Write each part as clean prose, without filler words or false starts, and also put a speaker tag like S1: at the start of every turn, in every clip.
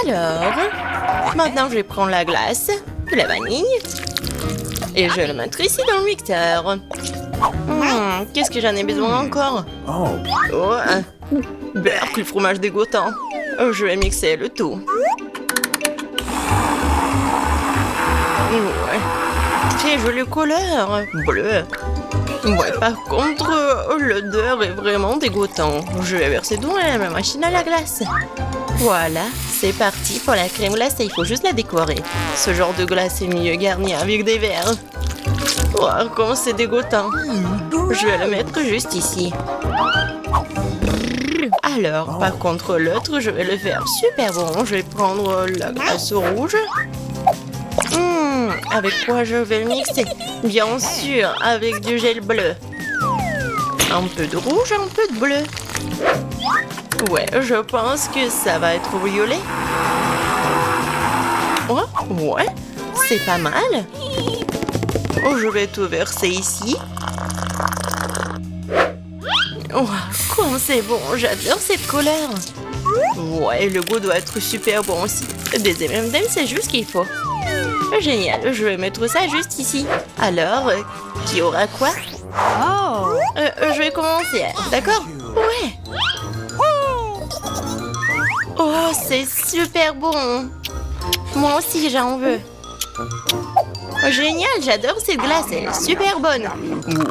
S1: Alors, maintenant je vais prendre la glace, de la vanille, et je vais le mettre ici dans le mixeur. Qu'est-ce que j'en ai besoin encore? Beurre, le fromage dégoûtant. Je vais mixer le tout. Ouais. Très jolie couleur. Bleu. Ouais, par contre, l'odeur est vraiment dégoûtante. Je vais verser dans la machine à la glace. Voilà, c'est parti pour la crème glacée. Il faut juste la décorer. Ce genre de glace est mieux garni avec des verres. Oh, comment c'est dégoûtant. Je vais le mettre juste ici. Alors, par contre, l'autre, je vais le faire super bon. Je vais prendre la glace rouge. Avec quoi je vais le mixer? Bien sûr, avec du gel bleu. Un peu de rouge, un peu de bleu. Ouais, je pense que ça va être violet. Oh, ouais, c'est pas mal. Oh, je vais tout verser ici. Oh, comme c'est bon, j'adore cette couleur. Ouais, le goût doit être super bon aussi. Des M&M's, c'est juste ce qu'il faut. Génial, je vais mettre ça juste ici. Alors, qui aura quoi? Je vais commencer, d'accord? Ouais. Oh, c'est super bon. Moi aussi, j'en veux. Génial, j'adore cette glace, elle est super bonne.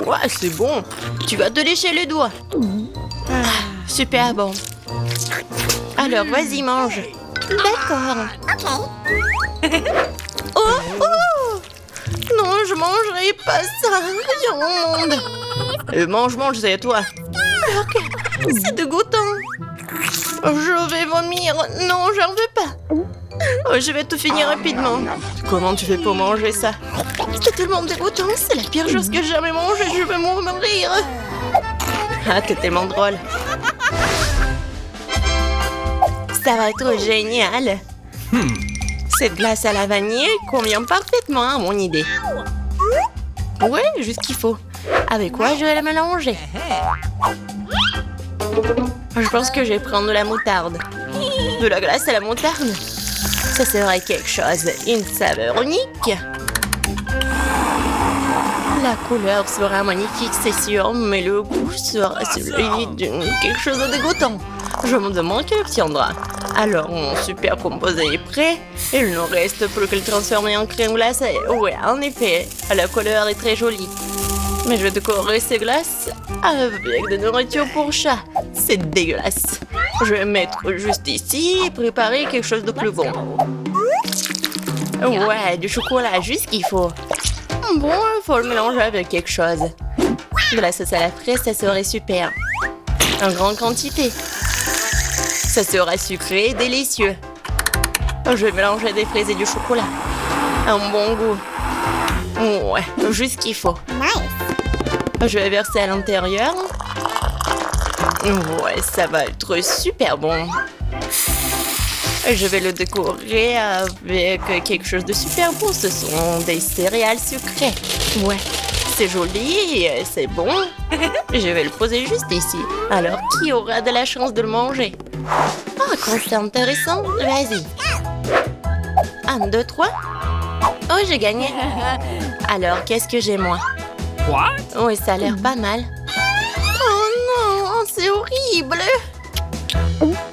S1: Ouais, c'est bon. Tu vas te lécher les doigts. Super bon. Alors, vas-y, mange. D'accord. Oh! Non, je mangerai pas ça. Rien au monde. Mange, c'est à toi. C'est dégoûtant. Je vais vomir. Non, j'en veux pas. Je vais tout finir rapidement. Comment tu fais pour manger ça? C'est tellement dégoûtant. C'est la pire chose que j'ai jamais mangée. Je vais mourir. Ah, t'es tellement drôle. Ça va être génial. Cette glace à la vanille convient parfaitement à mon idée. Ouais, juste ce qu'il faut. Avec quoi je vais la mélanger? Je pense que je vais prendre de la moutarde. De la glace à la moutarde? Ça serait quelque chose. Une saveur unique. La couleur sera magnifique, c'est sûr, mais le goût sera celui de quelque chose de dégoûtant. Je me demande qui l'obtiendra. Alors, mon super composé est prêt. Il ne reste plus que le transformer en crème glacée. Ouais, en effet, la couleur est très jolie. Mais je vais décorer ces glaces avec de nourriture pour chat. C'est dégueulasse. Je vais mettre juste ici et préparer quelque chose de plus bon. Ouais, du chocolat, juste ce qu'il faut. Bon, il faut le mélanger avec quelque chose. De la sauce à la fraise, ça serait super. En grande quantité. Ça sera sucré et délicieux. Je vais mélanger des fraises et du chocolat. Un bon goût. Ouais, juste ce qu'il faut. Je vais verser à l'intérieur. Ouais, ça va être super bon. Je vais le décorer avec quelque chose de super bon. Ce sont des céréales sucrées. Ouais, c'est joli et c'est bon. Je vais le poser juste ici. Alors, qui aura de la chance de le manger? Ah, quand c'est intéressant, vas-y. 1, 2, 3. Oh, j'ai gagné. Alors, qu'est-ce que j'ai, moi? Oui, ça a l'air pas mal. Oh non, c'est horrible.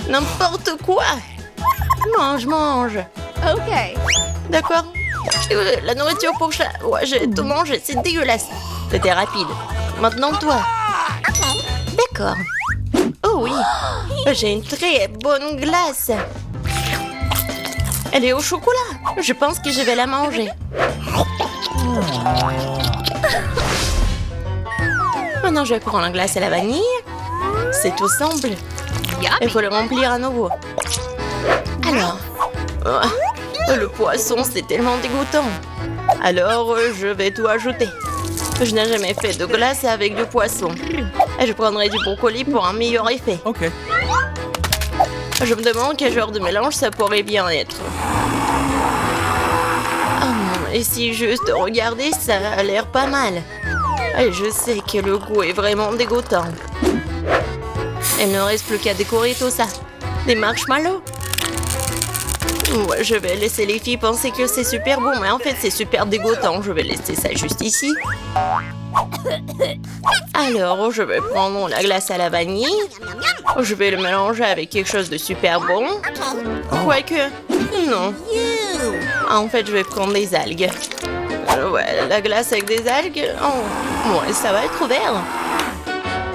S1: N'importe quoi. Mange.
S2: Okay.
S1: D'accord. La nourriture pour chat. Ouais, j'ai tout mangé, c'est dégueulasse. C'était rapide. Maintenant, toi. D'accord. Oh oui, j'ai une très bonne glace. Elle est au chocolat. Je pense que je vais la manger. Maintenant, je vais prendre la glace à la vanille. C'est tout simple. Il faut le remplir à nouveau. Alors, le poisson, c'est tellement dégoûtant. Alors, je vais tout ajouter. Je n'ai jamais fait de glace avec du poisson. Et je prendrai du brocoli pour un meilleur effet.
S3: Ok.
S1: Je me demande quel genre de mélange ça pourrait bien être. Et si juste regarder, ça a l'air pas mal. Et je sais que le goût est vraiment dégoûtant. Il ne reste plus qu'à décorer tout ça. Des marshmallows. Ouais, je vais laisser les filles penser que c'est super bon, mais en fait, c'est super dégoûtant. Je vais laisser ça juste ici. Alors, je vais prendre la glace à la vanille. Je vais le mélanger avec quelque chose de super bon. Quoique, non. En fait, je vais prendre des algues. Ouais, la glace avec des algues, oh, ouais, ça va être vert.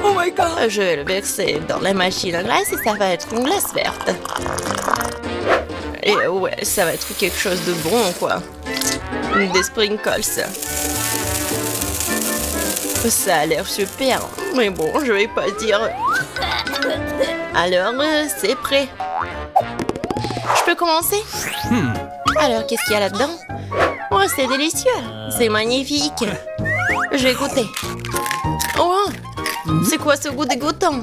S2: Oh my god!
S1: Je vais le verser dans la machine à glace et ça va être une glace verte. Et ouais, ça va être quelque chose de bon, quoi. Des sprinkles. Ça a l'air super, mais bon, je vais pas dire. Alors, c'est prêt. Je peux commencer? Alors, qu'est-ce qu'il y a là-dedans? Oh, c'est délicieux. C'est magnifique. Je vais goûter. Oh, c'est quoi ce goût dégoûtant?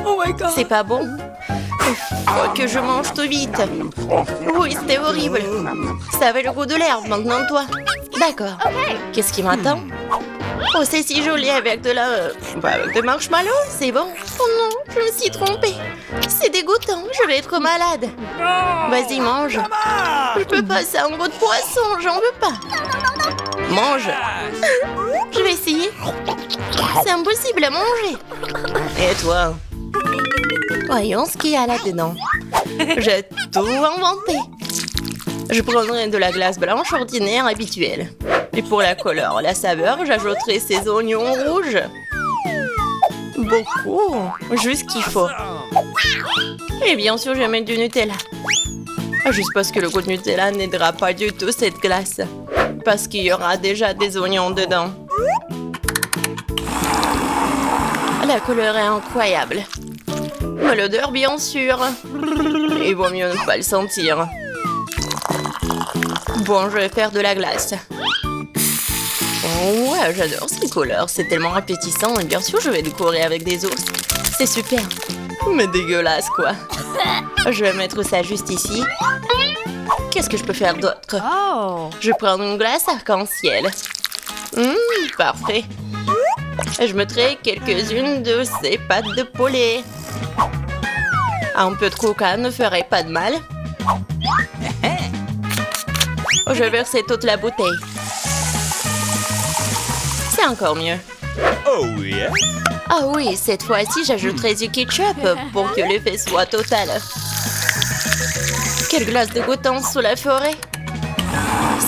S2: Oh my god!
S1: C'est pas bon. Il faut que je mange tout vite. Oui, c'était horrible. Ça avait le goût de l'herbe, maintenant toi. D'accord. Qu'est-ce qui m'attend? Oh, c'est si joli avec de la... avec de marshmallow, c'est bon. Oh non, je me suis trompée. C'est dégoûtant, je vais être malade. Vas-y, mange. Je peux pas, c'est un goût de poisson, j'en veux pas. Mange. Je vais essayer. C'est impossible à manger. Et toi? Voyons ce qu'il y a là-dedans. J'ai tout inventé. Je prendrai de la glace blanche ordinaire habituelle. Et pour la couleur, la saveur, j'ajouterai ces oignons rouges. Beaucoup, juste qu'il faut. Et bien sûr, je vais mettre du Nutella. Juste parce que le goût de Nutella n'aidera pas du tout cette glace. Parce qu'il y aura déjà des oignons dedans. La couleur est incroyable. Mais l'odeur, bien sûr. Il vaut mieux ne pas le sentir. Bon, je vais faire de la glace. Oh, ouais, j'adore ces couleurs. C'est tellement appétissant. Et bien sûr, je vais décorer avec des ours. C'est super. Mais dégueulasse, quoi. Je vais mettre ça juste ici. Qu'est-ce que je peux faire d'autre? Je prends une glace arc-en-ciel. Parfait. Je mettrai quelques-unes de ces pâtes de poulet. Un peu de coca ne ferait pas de mal. Je vais verser toute la bouteille. C'est encore mieux.
S2: Oh yeah!
S1: Ah oui, cette fois-ci, j'ajouterai du ketchup pour que l'effet soit total. Quelle glace dégoûtante sous la forêt.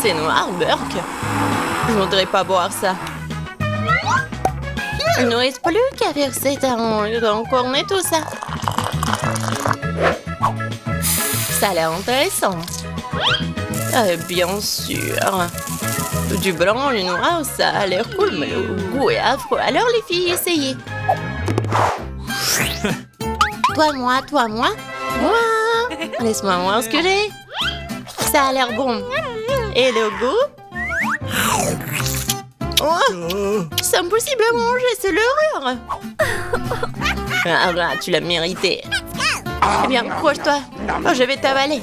S1: C'est noir, Burke. Je ne voudrais pas boire ça. Il ne reste plus qu'à verser dans cornet tout ça. Ça a l'air intéressant. Bien sûr. Du blanc, le noir, ça a l'air cool, mais le goût est affreux. Alors les filles, essayez. Toi, moi. Moi. Laisse-moi voir ce que j'ai. Ça a l'air bon. Et le goût? Oh, c'est impossible à manger, c'est l'horreur. Ah là, tu l'as mérité. Eh bien, accroche-toi. Oh, je vais t'avaler.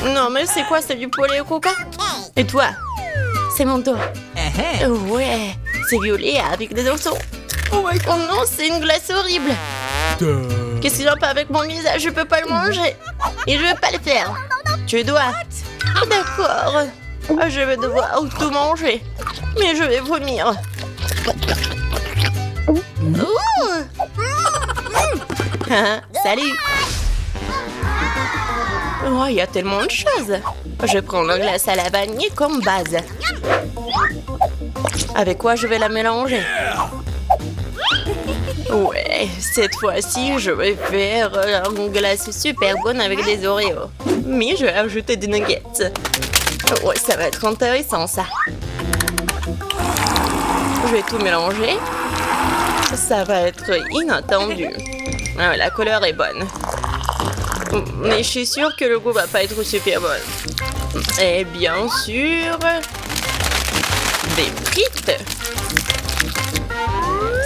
S1: Non, mais c'est quoi, c'est du poulet au coca? Et toi? C'est mon tour. Ouais, c'est violet avec des oursons. Oh non, c'est une glace horrible. Qu'est-ce qu'il y a pas avec mon visage? Je peux pas le manger. Et je vais pas le faire. Tu dois. D'accord. Je vais devoir tout manger. Mais je vais vomir. Salut. Oh, il y a tellement de choses. Je prends la glace à la vanille comme base. Avec quoi je vais la mélanger? Ouais, cette fois-ci, je vais faire une glace super bonne avec des Oreos. Mais je vais ajouter des nuggets. Ouais, ça va être intéressant, ça. Je vais tout mélanger. Ça va être inattendu. Ah, la couleur est bonne. Mais je suis sûre que le goût va pas être super bon. Et bien sûr, des frites.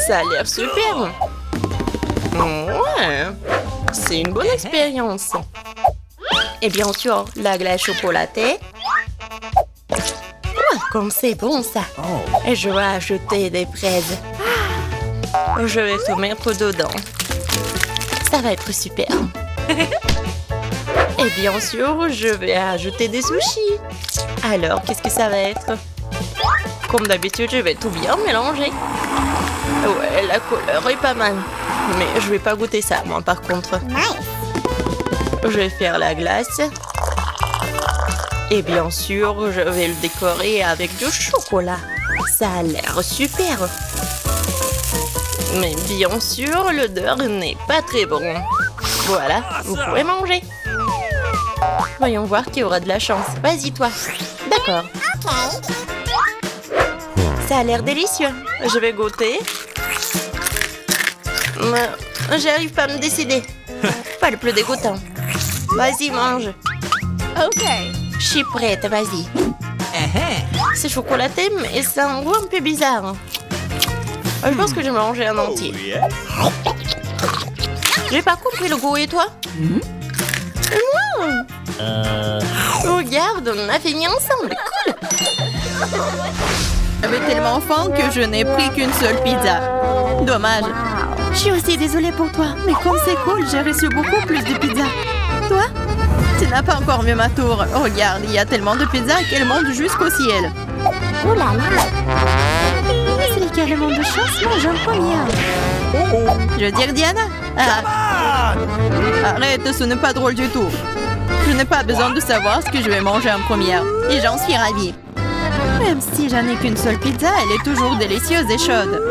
S1: Ça a l'air super. Ouais, c'est une bonne expérience. Et bien sûr, la glace chocolatée. Ouais, comme c'est bon ça. Et je vais ajouter des fraises. Je vais tout mettre dedans. Ça va être super. Et bien sûr, je vais ajouter des sushis. Alors, qu'est-ce que ça va être? Comme d'habitude, je vais tout bien mélanger. Ouais, la couleur est pas mal. Mais je vais pas goûter ça, moi, par contre. Je vais faire la glace. Et bien sûr, je vais le décorer avec du chocolat. Ça a l'air super. Mais bien sûr, l'odeur n'est pas très bon. Voilà, vous pouvez manger. Voyons voir qui aura de la chance. Vas-y, toi. D'accord. Ça a l'air délicieux. Je vais goûter. J'arrive pas à me décider. Pas le plus dégoûtant. Vas-y, mange.
S2: Ok.
S1: Je suis prête, vas-y. C'est chocolaté, mais c'est un goût un peu bizarre. Je pense que je vais manger un entier.
S2: Oh yeah.
S1: J'ai pas compris le goût, et toi? Regarde, on a fini ensemble. Cool.
S3: J'avais tellement faim que je n'ai pris qu'une seule pizza. Dommage. Je suis aussi désolée pour toi, mais comme c'est cool, j'ai reçu beaucoup plus de pizza. Toi? Tu n'as pas encore vu ma tour. Regarde, il y a tellement de pizzas qu'elles montent jusqu'au ciel.
S1: Oh là là.
S3: Celui qui a le monde de chance mange en première. Je veux dire Diana. Ah. Arrête, ce n'est pas drôle du tout. Je n'ai pas besoin de savoir ce que je vais manger en première. Et j'en suis ravie. Même si j'en ai qu'une seule pizza, elle est toujours délicieuse et chaude.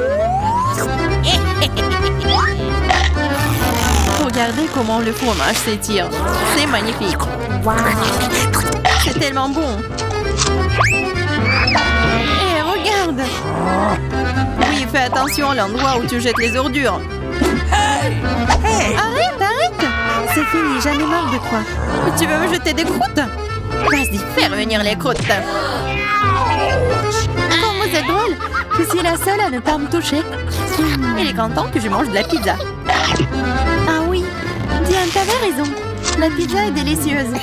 S3: Regardez comment le fromage s'étire. C'est magnifique. C'est tellement bon. Et regarde. Oui, fais attention à l'endroit où tu jettes les ordures. Arrête, arrête. C'est fini, j'en ai marre de toi. Tu veux me jeter des croûtes? Vas-y, fais revenir les croûtes. Oh, vous êtes drôle. Je suis la seule à ne pas me toucher. Il est content que je mange de la pizza. Ah oui, Diane, t'avais raison. La pizza est délicieuse.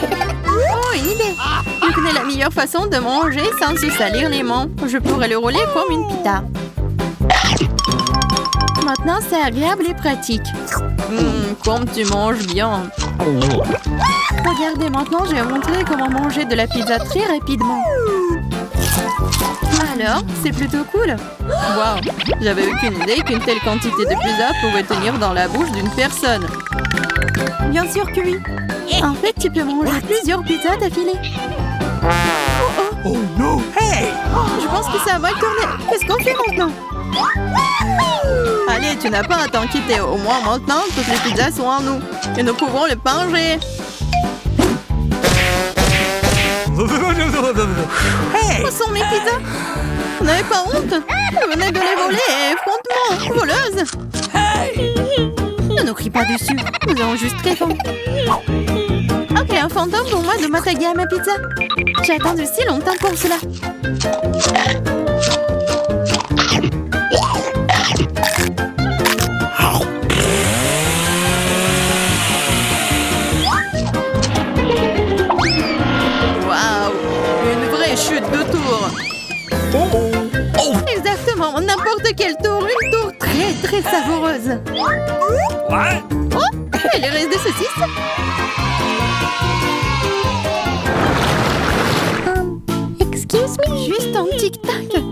S3: Oh, une idée. Je connais la meilleure façon de manger sans se salir les mains. Je pourrais le rouler comme une pita. Maintenant, c'est agréable et pratique. Comme tu manges bien. Regardez, maintenant, je vais montrer comment manger de la pizza très rapidement. Alors, c'est plutôt cool. Waouh, j'avais aucune idée qu'une telle quantité de pizza pouvait tenir dans la bouche d'une personne. Bien sûr que oui. En fait, tu peux manger plusieurs pizzas d'affilée. Oh oh.
S2: Oh no! Hey!
S3: Je pense que ça a mal tourné. Qu'est-ce qu'on fait maintenant? Allez, tu n'as pas à t'inquiéter. Au moins maintenant, toutes les pizzas sont en nous. Et nous pouvons les manger.
S2: Hey!
S3: Où sont mes pizzas? Vous n'avez pas honte? Vous venez de les voler et frontement, voleuse. Ne nous crie pas dessus. Nous avons juste très faim. Ok, un fantôme pour moi de m'attaquer à ma pizza. J'ai attendu si longtemps pour cela. Waouh, une vraie chute de tour. Exactement, n'importe quel tour, une tour très très savoureuse.
S2: What?
S3: Oh, et les restes de saucisses. Excuse me. Juste un tic-tac.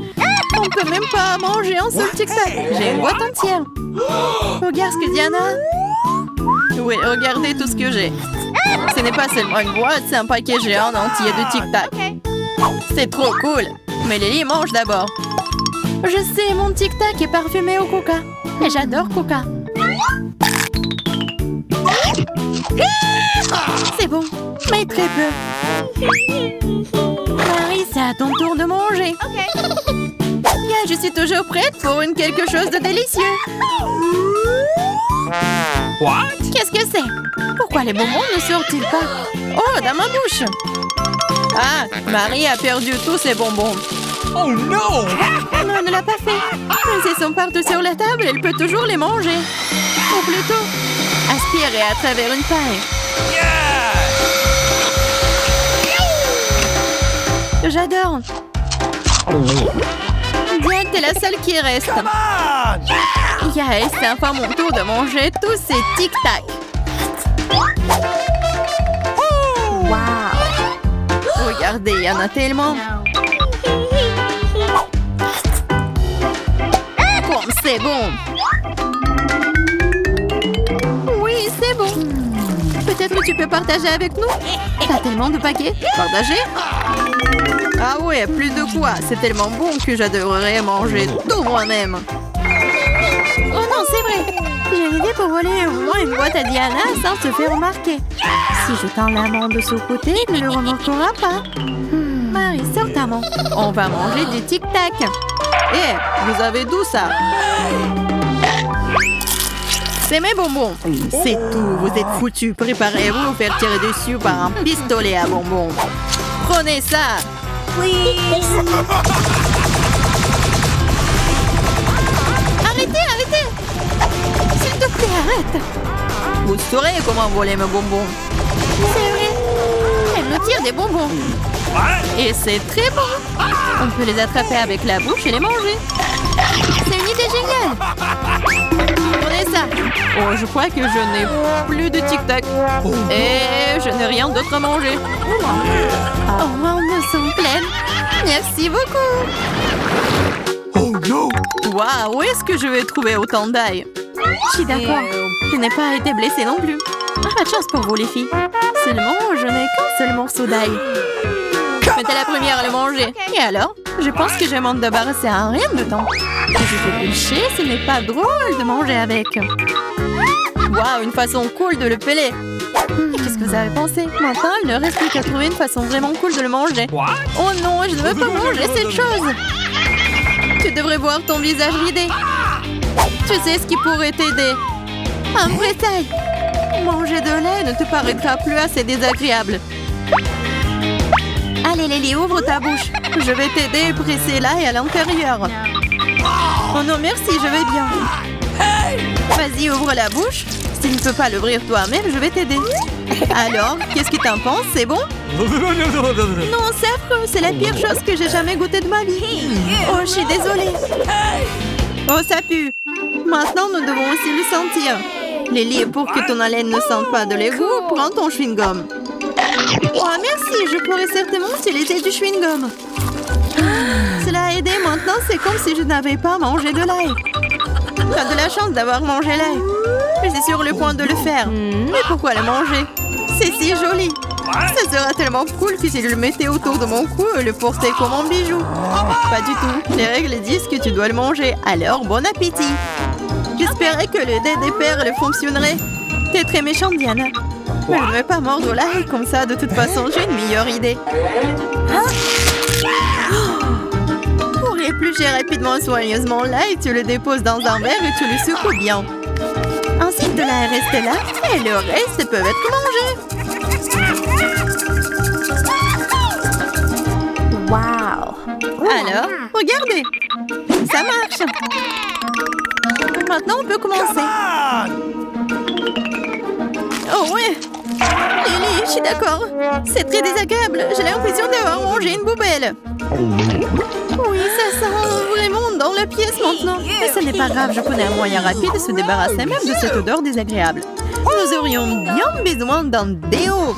S3: On peut même pas manger un seul tic-tac. J'ai une boîte entière. Regarde ce que Diana a. Oui, regardez tout ce que j'ai. Ce n'est pas seulement une boîte, c'est un paquet géant entier de tic-tac. C'est trop cool. Mais Lily mange d'abord. Je sais, mon tic-tac est parfumé au coca. Et j'adore coca. C'est bon, mais très peu. Marie, c'est à ton tour de manger. Yeah, je suis toujours prête pour quelque chose de délicieux.
S2: What?
S3: Qu'est-ce que c'est? Pourquoi les bonbons ne sortent-ils pas? Oh, dans ma bouche. Ah, Marie a perdu tous ses bonbons.
S2: Oh no!
S3: Non, elle ne l'a pas fait. Mais ils sont partout sur la table, elle peut toujours les manger. Ou plutôt, aspirer à travers une paille.
S2: Yeah!
S3: J'adore. Diane, t'es la seule qui reste.
S2: Come on!
S3: Yeah, c'est enfin mon tour de manger tous ces tic-tac. Regardez, il y en a tellement. Bon, c'est bon. Oui, c'est bon. Peut-être que tu peux partager avec nous? T'as tellement de paquets. Partager? Ah ouais, plus de quoi? C'est tellement bon que j'adorerais manger tout moi-même. Oh non, c'est vrai. J'ai une idée pour voler au moins une boîte à Diana sans se faire remarquer. Si je tends la main de ce côté, elle ne le remarquera pas. Marie, sors ta main. On va manger du tic-tac. Eh, vous avez d'où ça? C'est mes bonbons. C'est tout, vous êtes foutus. Préparez-vous à faire tirer dessus par un pistolet à bonbons. Prenez ça. Arrêtez. S'il te plaît, arrête. Vous saurez comment voler mes bonbons. C'est vrai. Elle nous tire des bonbons. Et c'est très bon. On peut les attraper avec la bouche et les manger. C'est une idée géniale. Prenez ça. Oh, je crois que je n'ai plus de tic-tac. Et je n'ai rien d'autre à manger. Oh, on me sent pleine. Merci beaucoup.
S2: Oh no!
S3: Waouh, où est-ce que je vais trouver autant d'ail? Je suis d'accord. Je n'ai pas été blessée non plus. Pas de chance pour vous, les filles. Seulement, je n'ai qu'un seul morceau d'ail. Mais t'es la première à le manger. Et alors? Je pense que je vais m'en débarrasser en rien de temps. Je fais pêcher, ce n'est pas drôle de manger avec. Waouh, une façon cool de le peler. Et qu'est-ce que vous avez pensé? Maintenant, il ne reste plus qu'à trouver une façon vraiment cool de le manger. Oh non, je ne veux pas manger cette chose. Tu devrais voir ton visage ridé. Tu sais ce qui pourrait t'aider? Un vrai taille. Manger de lait ne te paraîtra plus assez désagréable. Allez, Lily, ouvre ta bouche. Je vais t'aider à presser l'ail à l'intérieur. Oh non, merci, je vais bien. Vas-y, ouvre la bouche. Si tu ne peux pas l'ouvrir toi-même, je vais t'aider. Alors, qu'est-ce que t'en penses? C'est bon? Non, c'est affreux. C'est la pire chose que j'ai jamais goûté de ma vie. Oh, je suis désolée. Oh, ça pue. Maintenant, nous devons aussi le sentir. Lily, pour que ton haleine ne sente pas de l'égout, prends ton chewing-gum. Oh, merci. Je pourrais certainement utiliser du chewing-gum. Cela a aidé. Maintenant, c'est comme si je n'avais pas mangé de l'ail. T'as de la chance d'avoir mangé l'ail. Je suis sur le point de le faire. Mais pourquoi le manger? C'est si joli. Ça sera tellement cool que si je le mettais autour de mon cou et le portais comme un bijou. Pas du tout. Les règles disent que tu dois le manger. Alors, bon appétit. J'espérais que le dé des perles fonctionnerait. T'es très méchante, Diana. Mais je ne vais pas mordre l'ail comme ça. De toute façon, j'ai une meilleure idée. Pour éplucher rapidement et soigneusement l'ail, tu le déposes dans un verre et tu le secoues bien. Ensuite, de l'ail reste là et le reste peut être mangé.
S1: Wow!
S3: Alors, regardez. Ça marche. Maintenant, on peut commencer. Oh ouais. Lily, je suis d'accord. C'est très désagréable. J'ai l'impression d'avoir mangé une poubelle. Oui, ça sent vraiment dans la pièce maintenant. Mais ce n'est pas grave, je connais un moyen rapide de se débarrasser même de cette odeur désagréable. Nous aurions bien besoin d'un déo.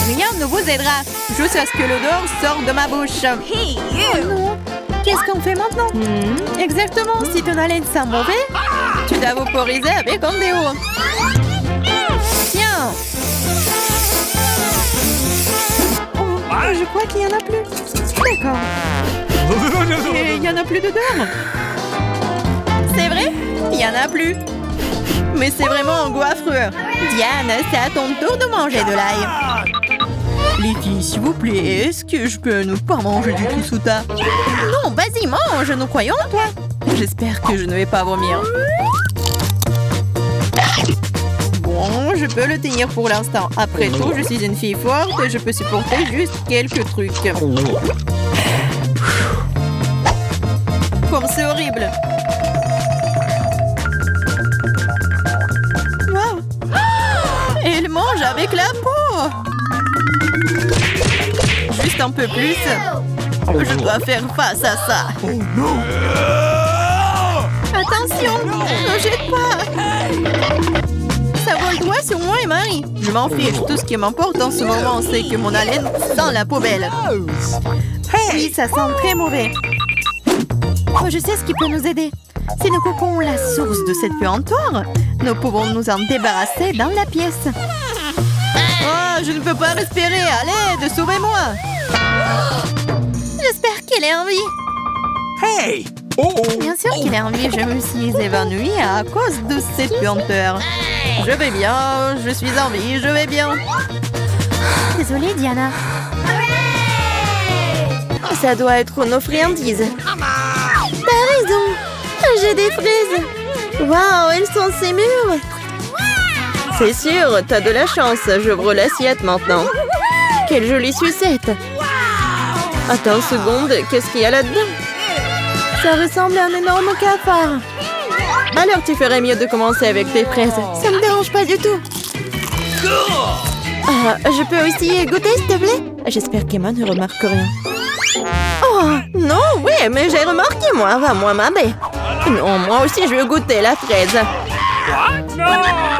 S3: Rien ne vous aidera. Juste à ce que l'odeur sorte de ma bouche. Oh non. Qu'est-ce qu'on fait maintenant? Exactement, si ton haleine sent mauvais, tu dois vaporiser avec un déo. Tiens. Oh, je crois qu'il n'y en a plus. D'accord. Et il n'y en a plus d'odeur. C'est vrai? Il n'y en a plus. Mais c'est vraiment un goût affreux. Diane, c'est à ton tour de manger de l'ail. Les filles, s'il vous plaît, est-ce que je peux ne pas manger du tout sous ta... Non, vas-y, mange, nous croyons en toi. J'espère que je ne vais pas vomir. Bon, je peux le tenir pour l'instant. Après tout, je suis une fille forte et je peux supporter juste quelques trucs. Comme c'est horrible. Wow. Elle mange avec la peau. Juste un peu plus. Je dois faire face à ça.
S2: Oh non!
S3: Attention, ne jette pas. Ça vole Ouais, sur moi, Emma. Je m'en fiche. Tout ce qui m'importe en ce moment, c'est que mon haleine sent la poubelle. Oui, ça sent très mauvais. Oh, je sais ce qui peut nous aider. Si nous coupons la source de cette puanteur, nous pouvons nous en débarrasser dans la pièce. Oh, je ne peux pas respirer. Allez, sauvez-moi. J'espère qu'il est en vie.
S2: Hey! Oh!
S3: Bien sûr qu'il est en vie. Je me suis évanouie à cause de cette puanteur. Je vais bien. Je suis en vie. Je vais bien. Désolée, Diana.
S1: Ça doit être nos friandises.
S3: T'as raison. J'ai des fraises.
S1: Waouh, elles sont si mûres. C'est sûr, t'as de la chance. J'ouvre l'assiette maintenant. Quelle jolie sucette. Attends une seconde, qu'est-ce qu'il y a là-dedans?
S3: Ça ressemble à un énorme cafard.
S1: Alors tu ferais mieux de commencer avec tes fraises.
S3: Ça me dérange pas du tout.
S1: Ah, je peux aussi goûter, s'il te plaît? J'espère qu'Emma ne remarque rien. Oh, non, oui, mais j'ai remarqué, moi. Va, moi, ma baie. Non, moi aussi, je veux goûter la fraise.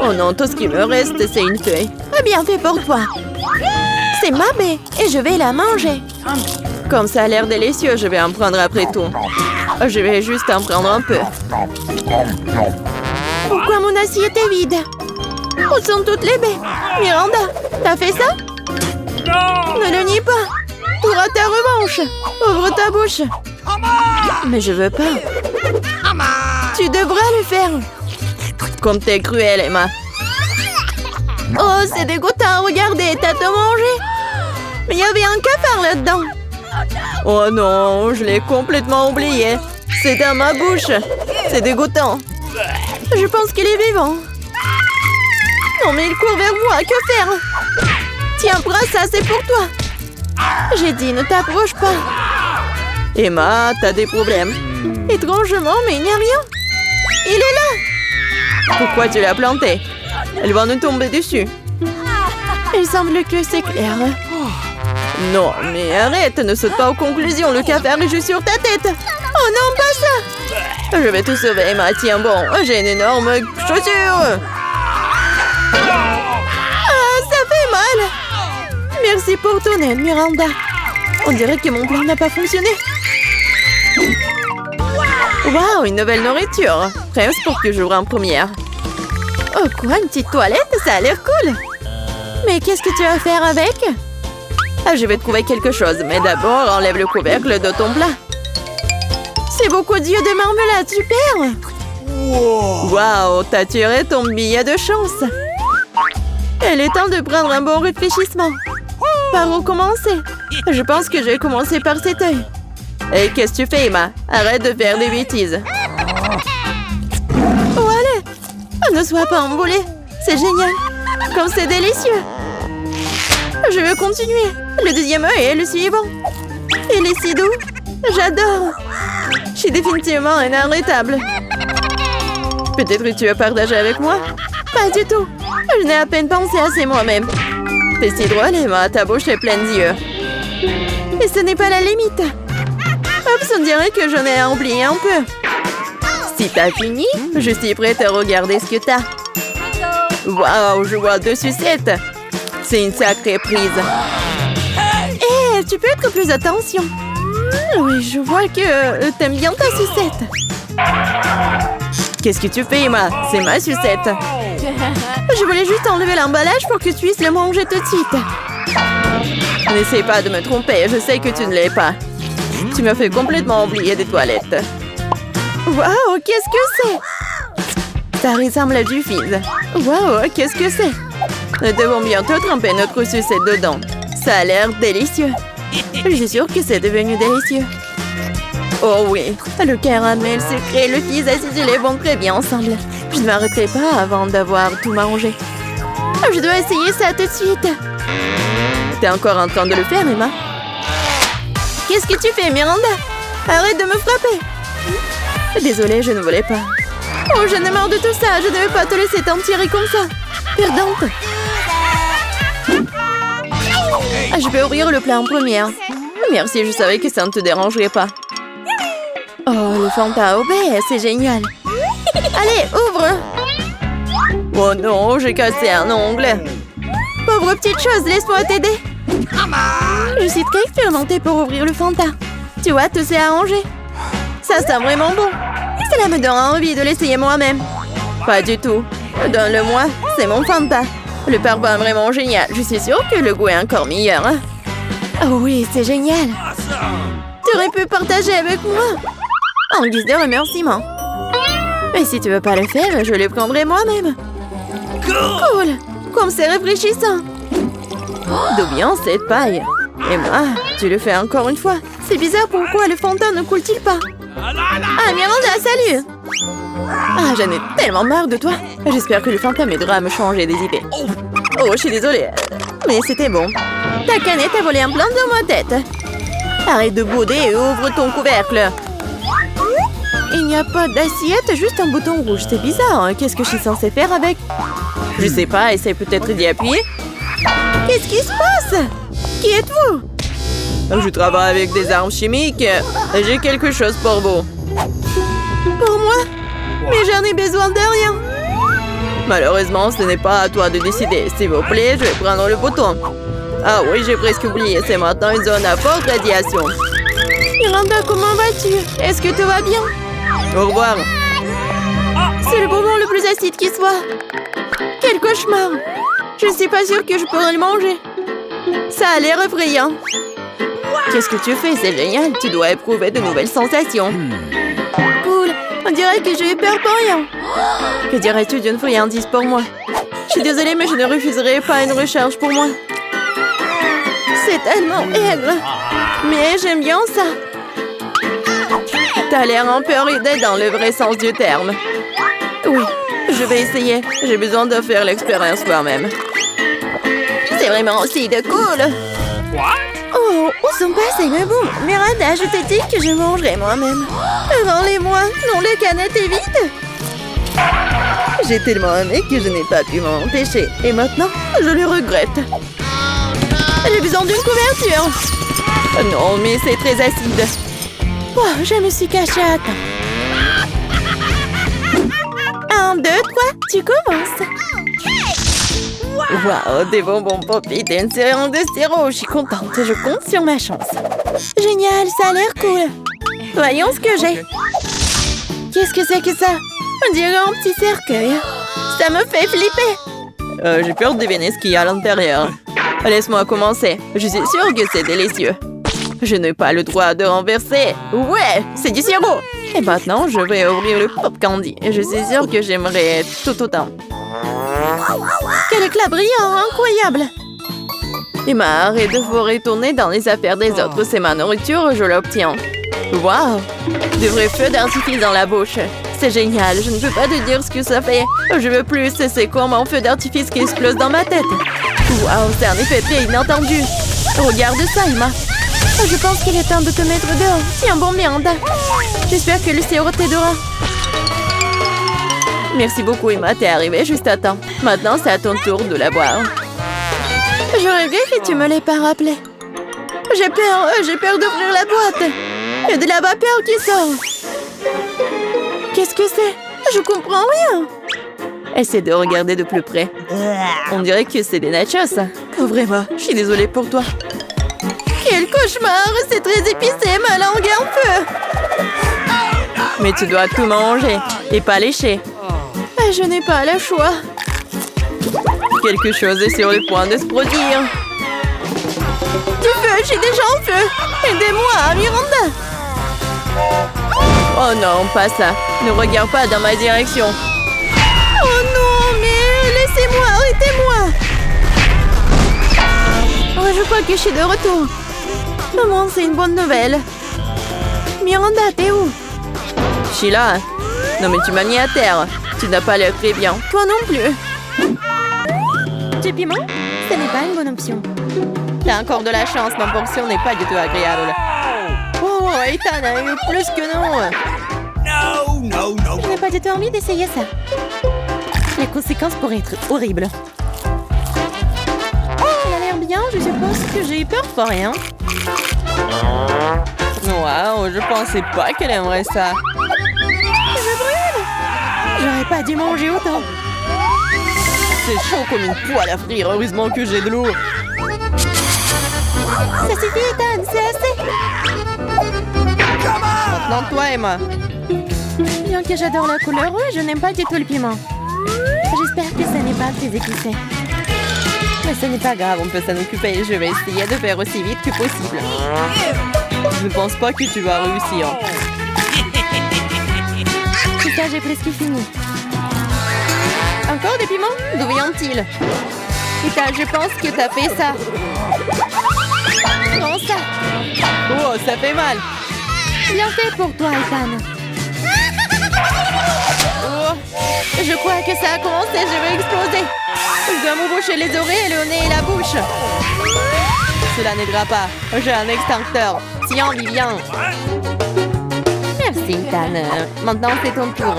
S1: Oh non, tout ce qui me reste, c'est une feuille.
S3: Bien fait pour toi. C'est ma baie et je vais la manger.
S1: Comme ça a l'air délicieux, je vais en prendre après tout. Je vais juste en prendre un peu.
S3: Pourquoi mon assiette est vide? Où sont toutes les baies? Miranda, t'as fait ça? Ne le nie pas. Tu auras ta revanche. Ouvre ta bouche.
S1: Mais je veux pas.
S3: Tu devras le faire.
S1: Comme t'es cruelle, Emma.
S3: Oh, c'est dégoûtant. Regardez, t'as tout mangé. Mais il y avait un cafard là-dedans.
S1: Oh non, je l'ai complètement oublié. C'est dans ma bouche. C'est dégoûtant.
S3: Je pense qu'il est vivant. Non, mais il court vers moi. Que faire? Tiens, prends ça, c'est pour toi. J'ai dit, ne t'approche pas.
S1: Emma, t'as des problèmes.
S3: Étrangement, mais il n'y a rien. Il est là.
S1: Pourquoi tu l'as planté? Elle va nous tomber dessus.
S3: Il semble que c'est clair.
S1: Non, mais arrête, ne saute pas aux conclusions. Le cafard est juste sur ta tête.
S3: Oh non, pas ça.
S1: Je vais tout sauver, Emma. Tiens bon, j'ai une énorme chaussure.
S3: Ah, ça fait mal. Merci pour ton aide, Miranda. On dirait que mon plan n'a pas fonctionné.
S1: Waouh, une nouvelle nourriture. Presque pour que j'ouvre en première.
S3: Oh quoi, une petite toilette? Ça a l'air cool. Mais qu'est-ce que tu vas faire avec?
S1: Ah, je vais trouver quelque chose, mais d'abord, enlève le couvercle de ton plat.
S3: C'est beaucoup d'yeux de marmelade, super!
S1: Waouh, t'as tiré ton billet de chance.
S3: Il est temps de prendre un bon réfléchissement. Par où commencer? Je pense que je vais commencer par cet œil.
S1: Et qu'est-ce que tu fais, Emma? Arrête de faire des bêtises.
S3: Oh, allez! Ne sois pas emballée. C'est génial. Comme c'est délicieux. Je veux continuer. Le deuxième œil est le suivant. Il est si doux. J'adore. Je suis définitivement inarrêtable.
S1: Peut-être que tu veux partager avec moi?
S3: Pas du tout. Je n'ai à peine pensé à c'est moi-même.
S1: T'es si drôle, Emma. Ta bouche est pleine d'yeux.
S3: Et ce n'est pas la limite. Oups, on dirait que j'en ai oublié un peu.
S1: Si t'as fini, je suis prête à regarder ce que t'as. Waouh, je vois 2 sucettes. C'est une sacrée prise.
S3: Hé, tu peux être plus attention. Oui, je vois que t'aimes bien ta sucette.
S1: Qu'est-ce que tu fais, Emma? C'est ma sucette.
S3: Je voulais juste enlever l'emballage pour que tu puisses le manger tout de suite.
S1: N'essaie pas de me tromper, je sais que tu ne l'es pas. Tu m'as fait complètement oublier des toilettes.
S3: Waouh, qu'est-ce que c'est?
S1: Ça ressemble à du fizz.
S3: Waouh, qu'est-ce que c'est?
S1: Nous devons bientôt tremper notre sucette dedans. Ça a l'air délicieux.
S3: Je suis sûre que c'est devenu délicieux.
S1: Oh oui.
S3: Le caramel sucré et le fizz acidulé vont très bien ensemble. Je ne m'arrêterai pas avant d'avoir tout mangé. Je dois essayer ça tout de suite.
S1: T'es encore en train de le faire, Emma?
S3: Qu'est-ce que tu fais, Miranda? Arrête de me frapper. Désolée, je ne voulais pas. Oh, j'en ai marre de tout ça. Je ne vais pas te laisser t'en tirer comme ça. Perdante. Je vais ouvrir le plat en première.
S1: Merci, je savais que ça ne te dérangerait pas.
S3: Oh, le Fanta au baie, c'est génial. Allez, ouvre. Oh non, j'ai cassé un ongle. Pauvre petite chose, laisse-moi t'aider. Je suis très expérimentée pour ouvrir le Fanta. Tu vois, tout s'est arrangé. Ça sent vraiment bon. Cela me donne envie de l'essayer moi-même. Pas du tout. Donne-le-moi, c'est mon Fanta. Le parfum est vraiment génial. Je suis sûre que le goût est encore meilleur. Hein? Oh oui, c'est génial. Tu aurais pu partager avec moi. En guise de remerciement. Mais si tu veux pas le faire, je le prendrai moi-même. Cool. Comme c'est rafraîchissant. D'où vient cette paille? Et moi, tu le fais encore une fois. C'est bizarre, pourquoi le Fanta ne coule-t-il pas? Ah, Miranda, salut! Ah, j'en ai tellement marre de toi. J'espère que le Fanta m'aidera à me changer des idées. Oh, je suis désolée. Mais c'était bon. Ta canette a volé un plan dans ma tête. Arrête de bouder et ouvre ton couvercle. Il n'y a pas d'assiette, juste un bouton rouge. C'est bizarre, hein? Qu'est-ce que je suis censée faire avec? Je sais pas, essaye peut-être d'y appuyer. Qu'est-ce qui se passe? Qui êtes-vous? Je travaille avec des armes chimiques. J'ai quelque chose pour vous. Pour moi? Mais j'en ai besoin de rien. Malheureusement, ce n'est pas à toi de décider. S'il vous plaît, je vais prendre le bouton. Ah oui, j'ai presque oublié. C'est maintenant une zone à forte radiation. Miranda, comment vas-tu? Est-ce que tout va bien? Au revoir. C'est le bonbon le plus acide qui soit. Quel cauchemar. Je ne suis pas sûre que je pourrais le manger. Ça a l'air effrayant. Qu'est-ce que tu fais? C'est génial. Tu dois éprouver de nouvelles sensations. Cool. On dirait que je vais peur pour rien. Que dirais-tu d'une friandise pour moi? Je suis désolée, mais je ne refuserai pas une recharge pour moi. C'est tellement aigre. Mais j'aime bien ça. T'as l'air un peu ridé dans le vrai sens du terme. Oui, je vais essayer. J'ai besoin de faire l'expérience moi-même. C'est vraiment aussi de cool. Oh, où sont passés mes bons? Miranda, je t'ai dit que je mangerais moi-même. Rends-les-moi. Non, la canette est vide. J'ai tellement aimé que je n'ai pas pu m'en empêcher. Et maintenant, je le regrette. J'ai besoin d'une couverture. Non, mais c'est très acide. Oh, je me suis cachée à temps. 1, 2, 3, tu commences. Wow, des bonbons Poppy et une série de sirop. Je suis contente, je compte sur ma chance. Génial, ça a l'air cool. Voyons ce que j'ai. Qu'est-ce que c'est que ça? On dirait un petit cercueil. Ça me fait flipper. J'ai peur de deviner ce qu'il y a à l'intérieur. Laisse-moi commencer. Je suis sûre que c'est délicieux. Je n'ai pas le droit de renverser. Ouais, c'est du sirop. Et maintenant, je vais ouvrir le pop candy. Je suis sûre que j'aimerais tout autant. Quel éclat brillant, incroyable. Emma, arrête de vous retourner dans les affaires des autres. C'est ma nourriture, je l'obtiens. Waouh, de vrais feux d'artifice dans la bouche. C'est génial, je ne peux pas te dire ce que ça fait. Je veux plus, c'est comme un feu d'artifice qui explose dans ma tête. Waouh, c'est un effet très inattendu. Regarde ça, Emma. Je pense qu'il est temps de te mettre dehors. Tiens bon, Miranda. J'espère que le sirop t'aidera. Merci beaucoup, Emma. T'es arrivée juste à temps. Maintenant, c'est à ton tour de la boire. Je regrette que tu me l'aies pas rappelé. J'ai peur d'ouvrir la boîte. Il y a de la vapeur qui sort. Qu'est-ce que c'est? Je comprends rien. Essaie de regarder de plus près. On dirait que c'est des nachos. Oh, vraiment, je suis désolée pour toi. Quel cauchemar! C'est très épicé, ma langue est en feu. Mais tu dois tout manger et pas lécher. Je n'ai pas le choix. Quelque chose est sur le point de se produire. Du feu, je suis déjà en feu. Aidez-moi, Miranda. Oh non, pas ça. Ne regarde pas dans ma direction. Oh non, mais laissez-moi, arrêtez-moi. Oh, je crois que je suis de retour. Maman, c'est une bonne nouvelle. Miranda, t'es où? Je suis là. Non mais tu m'as mis à terre. Tu n'as pas l'air très bien. Toi non plus. Du piment? Ce n'est pas une bonne option. T'as encore de la chance, ma portion n'est pas du tout agréable. Oh, Ethan a eu plus que non. Je n'ai pas du tout envie d'essayer ça. Les conséquences pourraient être horribles. Elle a l'air bien, je suppose que j'ai eu peur pour rien. Waouh, je pensais pas qu'elle aimerait ça. Je brûle! J'aurais pas dû manger autant. C'est chaud comme une poêle à frire. Heureusement que j'ai de l'eau. Ça suffit, Ethan, c'est assez. Maintenant, toi, Emma. Bien que j'adore la couleur rouge, je n'aime pas du tout le piment. J'espère que ça n'est pas très épicé. Mais ce n'est pas grave, on peut s'en occuper. Je vais essayer de faire aussi vite que possible. Je ne pense pas que tu vas réussir. C'est ça, j'ai presque fini. Encore des piments? D'où viennent-ils? Ethan, je pense que t'as fait ça. Prends ça. Oh, ça fait mal. Bien fait pour toi, Ethan. Oh, je crois que ça a commencé, je vais exploser. Je dois me boucher les oreilles, le nez et la bouche. Cela n'aidera pas. J'ai un extincteur. Tiens, Vivian. Merci, Ethan. Maintenant, c'est ton tour.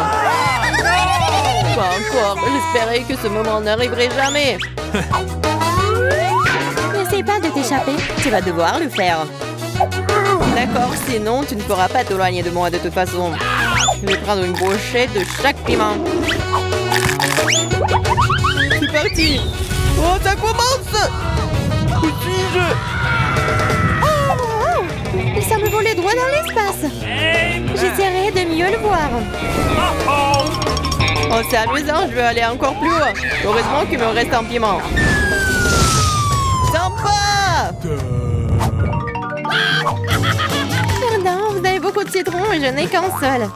S3: Pas encore. J'espérais que ce moment n'arriverait jamais. N'essaie pas de t'échapper. Tu vas devoir le faire. D'accord, sinon tu ne pourras pas t'éloigner de moi de toute façon. Je vais prendre une brochette de chaque piment. C'est parti. Oh, ça commence. Où suis-je? Oh, il semble voler droit dans l'espace. J'essaierai de mieux le voir. Oh, c'est amusant, je veux aller encore plus haut. Heureusement qu'il me reste un piment. Sympa! Pardon, vous avez beaucoup de citron et je n'ai qu'un seul.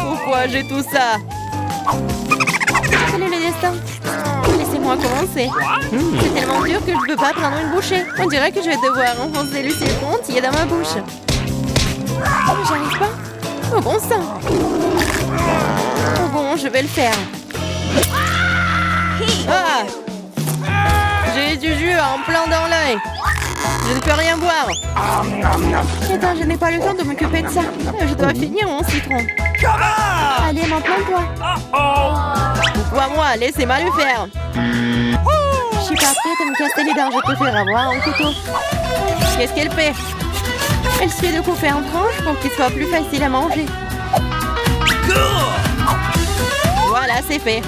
S3: Pourquoi j'ai tout ça? Quel est le destin? Laissez-moi commencer. C'est tellement dur que je ne peux pas prendre une bouchée. On dirait que je vais devoir enfoncer le citron entier dans ma bouche. J'arrive pas. Oh bon sang. Oh bon, je vais le faire. Ah! J'ai du jus en plein dans l'œil. Je ne peux rien boire. Attends, je n'ai pas le temps de m'occuper de ça. Je dois finir mon citron. Allez, maintenant toi. Toi, laissez-moi le faire. Je suis pas prête à me casser les dents. Je préfère avoir un couteau. Qu'est-ce qu'elle fait? Elle suffit de couper en tranches pour qu'il soit plus facile à manger. Voilà, c'est fait.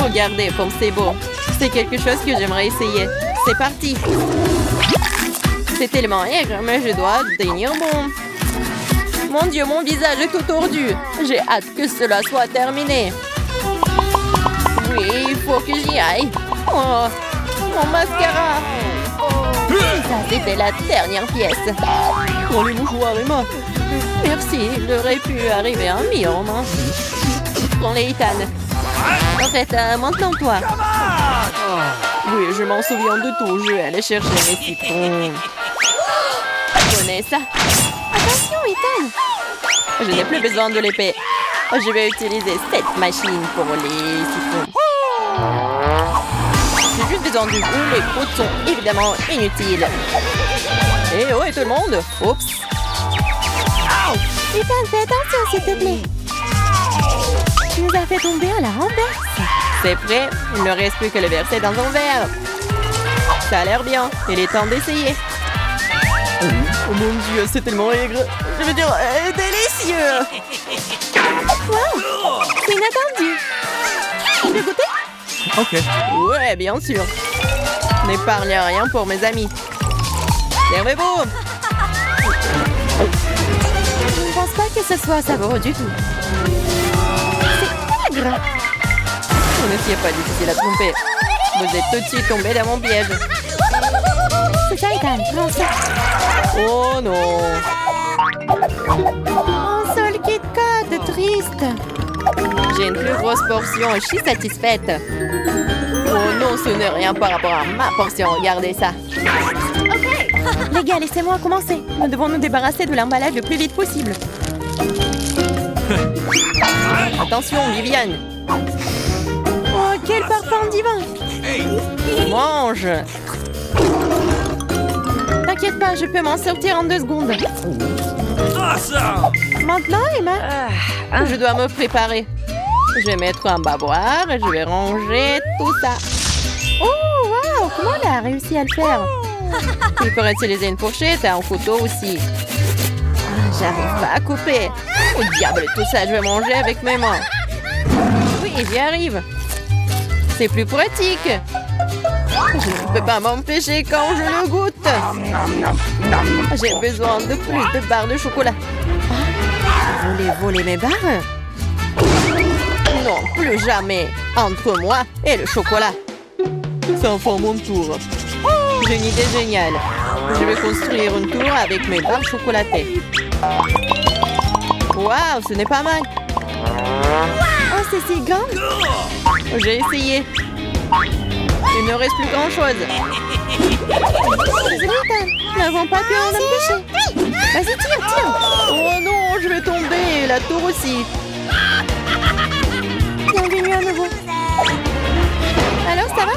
S3: Regardez comme c'est beau. C'est quelque chose que j'aimerais essayer. C'est parti. C'est tellement aigre, mais je dois tenir bon. Mon Dieu, mon visage est tout tordu. J'ai hâte que cela soit terminé. Oui, il faut que j'y aille. Oh, mon mascara. Ça, c'était la dernière pièce. Pour les mouchoirs, Emma. Merci, il aurait pu arriver un million. Prends-les, Ethan. En fait, maintenant toi. Oui, je m'en souviens de tout. Je vais aller chercher mes citrons. Je connais ça. Attention, Ethan. Je n'ai plus besoin de l'épée. Je vais utiliser cette machine pour les citrons. J'ai juste besoin du goût. Les croûtes sont évidemment inutiles. Et oh, et tout le monde. Oups. Ethan, fais attention, s'il te plaît. Tu nous as fait tomber à la renverse. C'est prêt. Il ne reste plus que le verser dans un verre. Ça a l'air bien. Il est temps d'essayer. Oh mon Dieu, c'est tellement aigre. Je veux dire, délicieux. Wow, c'est inattendu. Tu veux goûter?
S2: Ok.
S3: Ouais, bien sûr. N'épargne rien pour mes amis. Servez-vous. Je ne pense pas que ce soit savoureux du tout. C'est aigre. Ce n'est pas difficile à tromper. Vous êtes tout de suite tombé dans mon piège. C'est ça, Ethan. Prends ça. Oh non. Un seul Kit Kat, triste. J'ai une plus grosse portion et je suis satisfaite. Oh non, ce n'est rien par rapport à ma portion. Regardez ça. Les gars, laissez-moi commencer. Nous devons nous débarrasser de l'emballage le plus vite possible. Attention, Viviane. Oh, quel parfum divin. Mange. T'inquiète pas, je peux m'en sortir en 2 secondes. Maintenant, Emma, je dois me préparer. Je vais mettre un bavoir et je vais ranger tout ça. Oh, wow, comment elle a réussi à le faire? Il pourrait utiliser une fourchette et un couteau aussi. J'arrive pas à couper. Oh diable, tout ça, je vais manger avec mes mains. Oui, Et j'y arrive. C'est plus pratique. Je ne peux pas m'empêcher quand je le goûte. J'ai besoin de plus de barres de chocolat. Ah, vous voulez voler mes barres? Non, plus jamais. Entre moi et le chocolat. C'est enfin mon tour. J'ai une idée géniale. Je vais construire une tour avec mes barres chocolatées. Waouh, ce n'est pas mal. Oh, c'est si grand. J'ai essayé. Il ne reste plus grand-chose. Nous n'avons pas pu en empêcher. Vas-y, tire. Oh non, je vais tomber. La tour aussi. Bienvenue à nouveau. Alors, ça va?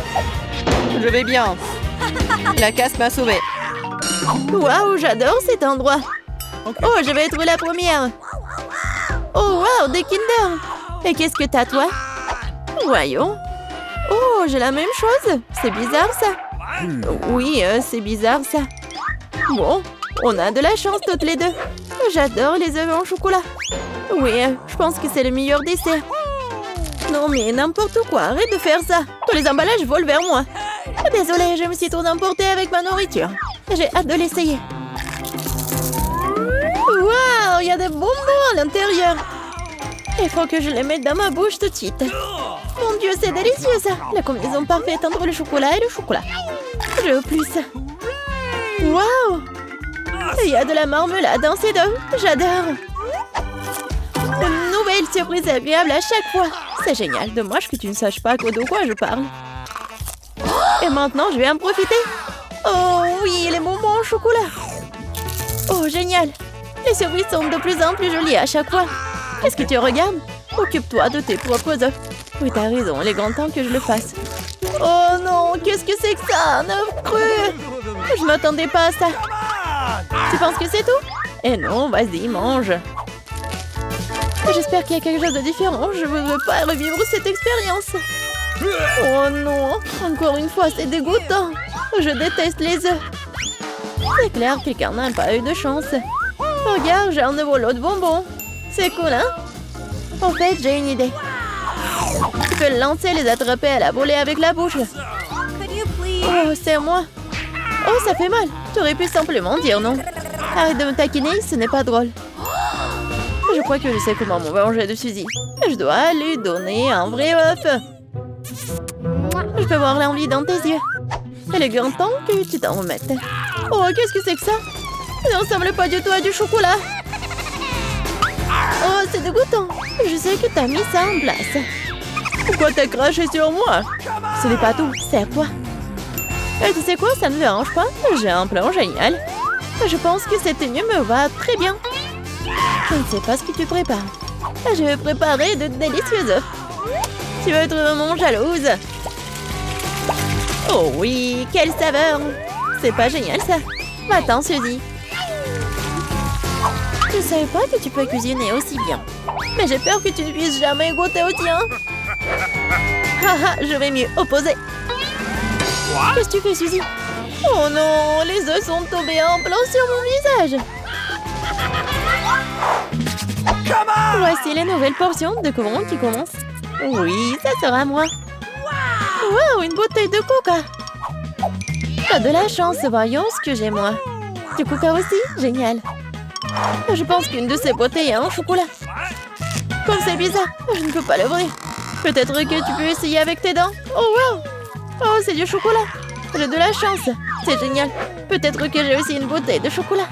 S3: Je vais bien. La casse m'a sauvée. Waouh, j'adore cet endroit. Oh, je vais être la première. Oh, waouh, des Kinder. Et qu'est-ce que t'as, toi? Voyons. Oh, j'ai la même chose. C'est bizarre, ça. Oui, c'est bizarre, ça. Bon, on a de la chance toutes les deux. J'adore les œufs en chocolat. Oui, je pense que c'est le meilleur dessert. Non, mais n'importe quoi. Arrête de faire ça. Tous les emballages volent vers moi. Désolée, je me suis trop emportée avec ma nourriture. J'ai hâte de l'essayer. Waouh, il y a des bonbons à l'intérieur. Il faut que je les mette dans ma bouche tout de suite. Mon Dieu, c'est délicieux ça. La combinaison parfaite entre le chocolat et le chocolat. Je veux plus. Waouh. Il y a de la marmelade dans ces deux. J'adore. Une nouvelle surprise agréable à chaque fois. C'est génial. Dommage que tu ne saches pas de quoi je parle. Et maintenant, je vais en profiter. Oh oui, les bonbons au chocolat. Oh, génial. Les surprises sont de plus en plus jolies à chaque fois. Est-ce que tu regardes? Occupe-toi de tes propres œufs. Oui, t'as raison, il est grand temps que je le fasse. Oh non, qu'est-ce que c'est que ça? Un œuf cru. Je m'attendais pas à ça. Tu penses que c'est tout? Eh non, vas-y, mange. J'espère qu'il y a quelque chose de différent. Je ne veux pas revivre cette expérience. Oh non, encore une fois, c'est dégoûtant. Je déteste les œufs. C'est clair que quelqu'un n'a pas eu de chance. Regarde, j'ai un nouveau lot de bonbons. C'est cool, hein? En fait, j'ai une idée. Tu peux le lancer et les attraper à la volée avec la bouche. Oh, c'est moi. Oh, ça fait mal. Tu aurais pu simplement dire non. Arrête de me taquiner, ce n'est pas drôle. Je crois que je sais comment me venger de Suzy. Je dois lui donner un vrai œuf. Je peux voir l'envie dans tes yeux. Il est grand temps que tu t'en remettes. Oh, qu'est-ce que c'est que ça? Ça ne ressemble pas du tout à du chocolat. Oh, c'est dégoûtant. Je sais que t'as mis ça en place. Pourquoi t'as craché sur moi? Ce n'est pas tout, c'est à toi. Et tu sais quoi, ça ne me dérange pas. J'ai un plan génial. Je pense que cette tenue me va très bien. Je ne sais pas ce que tu prépares. Je vais préparer de délicieux œufs. Tu vas être vraiment jalouse. Oh oui, quelle saveur. C'est pas génial ça. Va-t'en, Suzy. Je ne savais pas que tu peux cuisiner aussi bien. Mais j'ai peur que tu ne puisses jamais goûter au tien. Haha, je vais mieux opposer. Qu'est-ce que tu fais, Suzy? Oh non, les œufs sont tombés en plein sur mon visage. Voici les nouvelles portions de comment qui commence. Oui, ça sera moi. Wow, une bouteille de coca. T'as de la chance, voyons ce que j'ai moi. Du coca aussi? Génial. Je pense qu'une de ces bouteilles est en chocolat. Comme c'est bizarre, je ne peux pas l'ouvrir. Peut-être que tu peux essayer avec tes dents. Oh wow. Oh, c'est du chocolat. J'ai de la chance. C'est génial. Peut-être que j'ai aussi une bouteille de chocolat.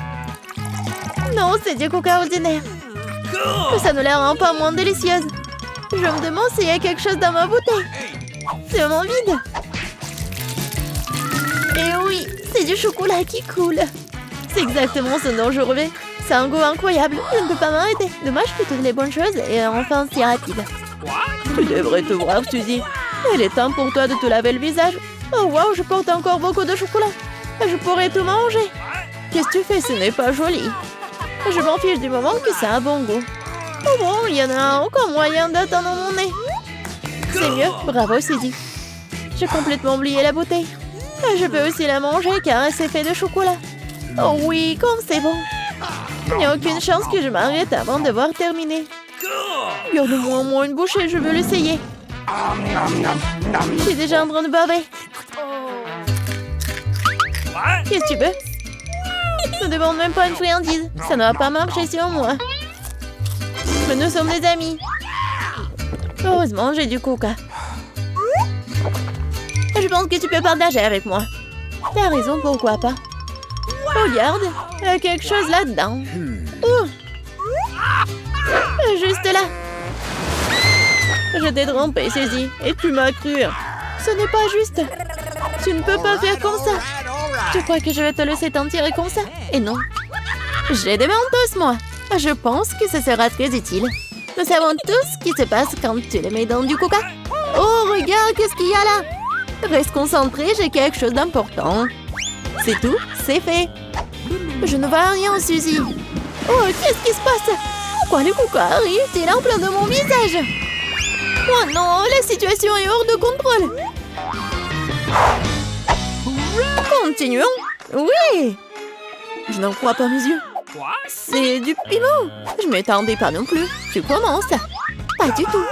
S3: Non, c'est du coca ordinaire. Mais ça ne la rend pas moins délicieuse. Je me demande s'il y a quelque chose dans ma bouteille. C'est vraiment vide. Et oui, c'est du chocolat qui coule. C'est exactement ce dont je rêvais. C'est un goût incroyable. Je ne peux pas m'arrêter. Dommage que toutes les bonnes choses et enfin si rapide. Tu devrais te voir, Suzy. Il est temps pour toi de te laver le visage. Oh wow, je porte encore beaucoup de chocolat. Je pourrais tout manger. Qu'est-ce que tu fais? Ce n'est pas joli. Je m'en fiche du moment que ça a un bon goût. Oh bon, il y en a encore moyen d'attendre mon nez. C'est mieux, bravo Suzy. J'ai complètement oublié la bouteille. Je peux aussi la manger car c'est fait de chocolat. Oh oui, comme c'est bon. Il n'y a aucune chance que je m'arrête avant de voir terminer. Garde-moi au moins une bouchée, je veux l'essayer. Je suis déjà en train de baver. Qu'est-ce que tu veux? Ne demande même pas une friandise. Ça ne va pas marcher sur moi. Mais nous sommes des amis. Heureusement, j'ai du coca. Je pense que tu peux partager avec moi. T'as raison, pourquoi pas? Regarde, il y a quelque chose là-dedans. Ouh. Juste là. Je t'ai trompé, Suzy, et tu m'as cru. Ce n'est pas juste. Tu ne peux pas faire comme ça. Tu crois que je vais te laisser t'en tirer comme ça? Et non. J'ai des mentos, moi. Je pense que ce sera très utile. Nous savons tous ce qui se passe quand tu les mets dans du coca. Oh, regarde, qu'est-ce qu'il y a là? Reste concentré, j'ai quelque chose d'important. C'est tout, c'est fait. Je ne vois rien, Suzy. Oh, qu'est-ce qui se passe? Pourquoi le coca arrive-t-il en plein de mon visage? Oh non, la situation est hors de contrôle. Continuons. Oui. Je n'en crois pas mes yeux. C'est du piment. Je ne m'attendais pas non plus. Tu commences. Pas du tout.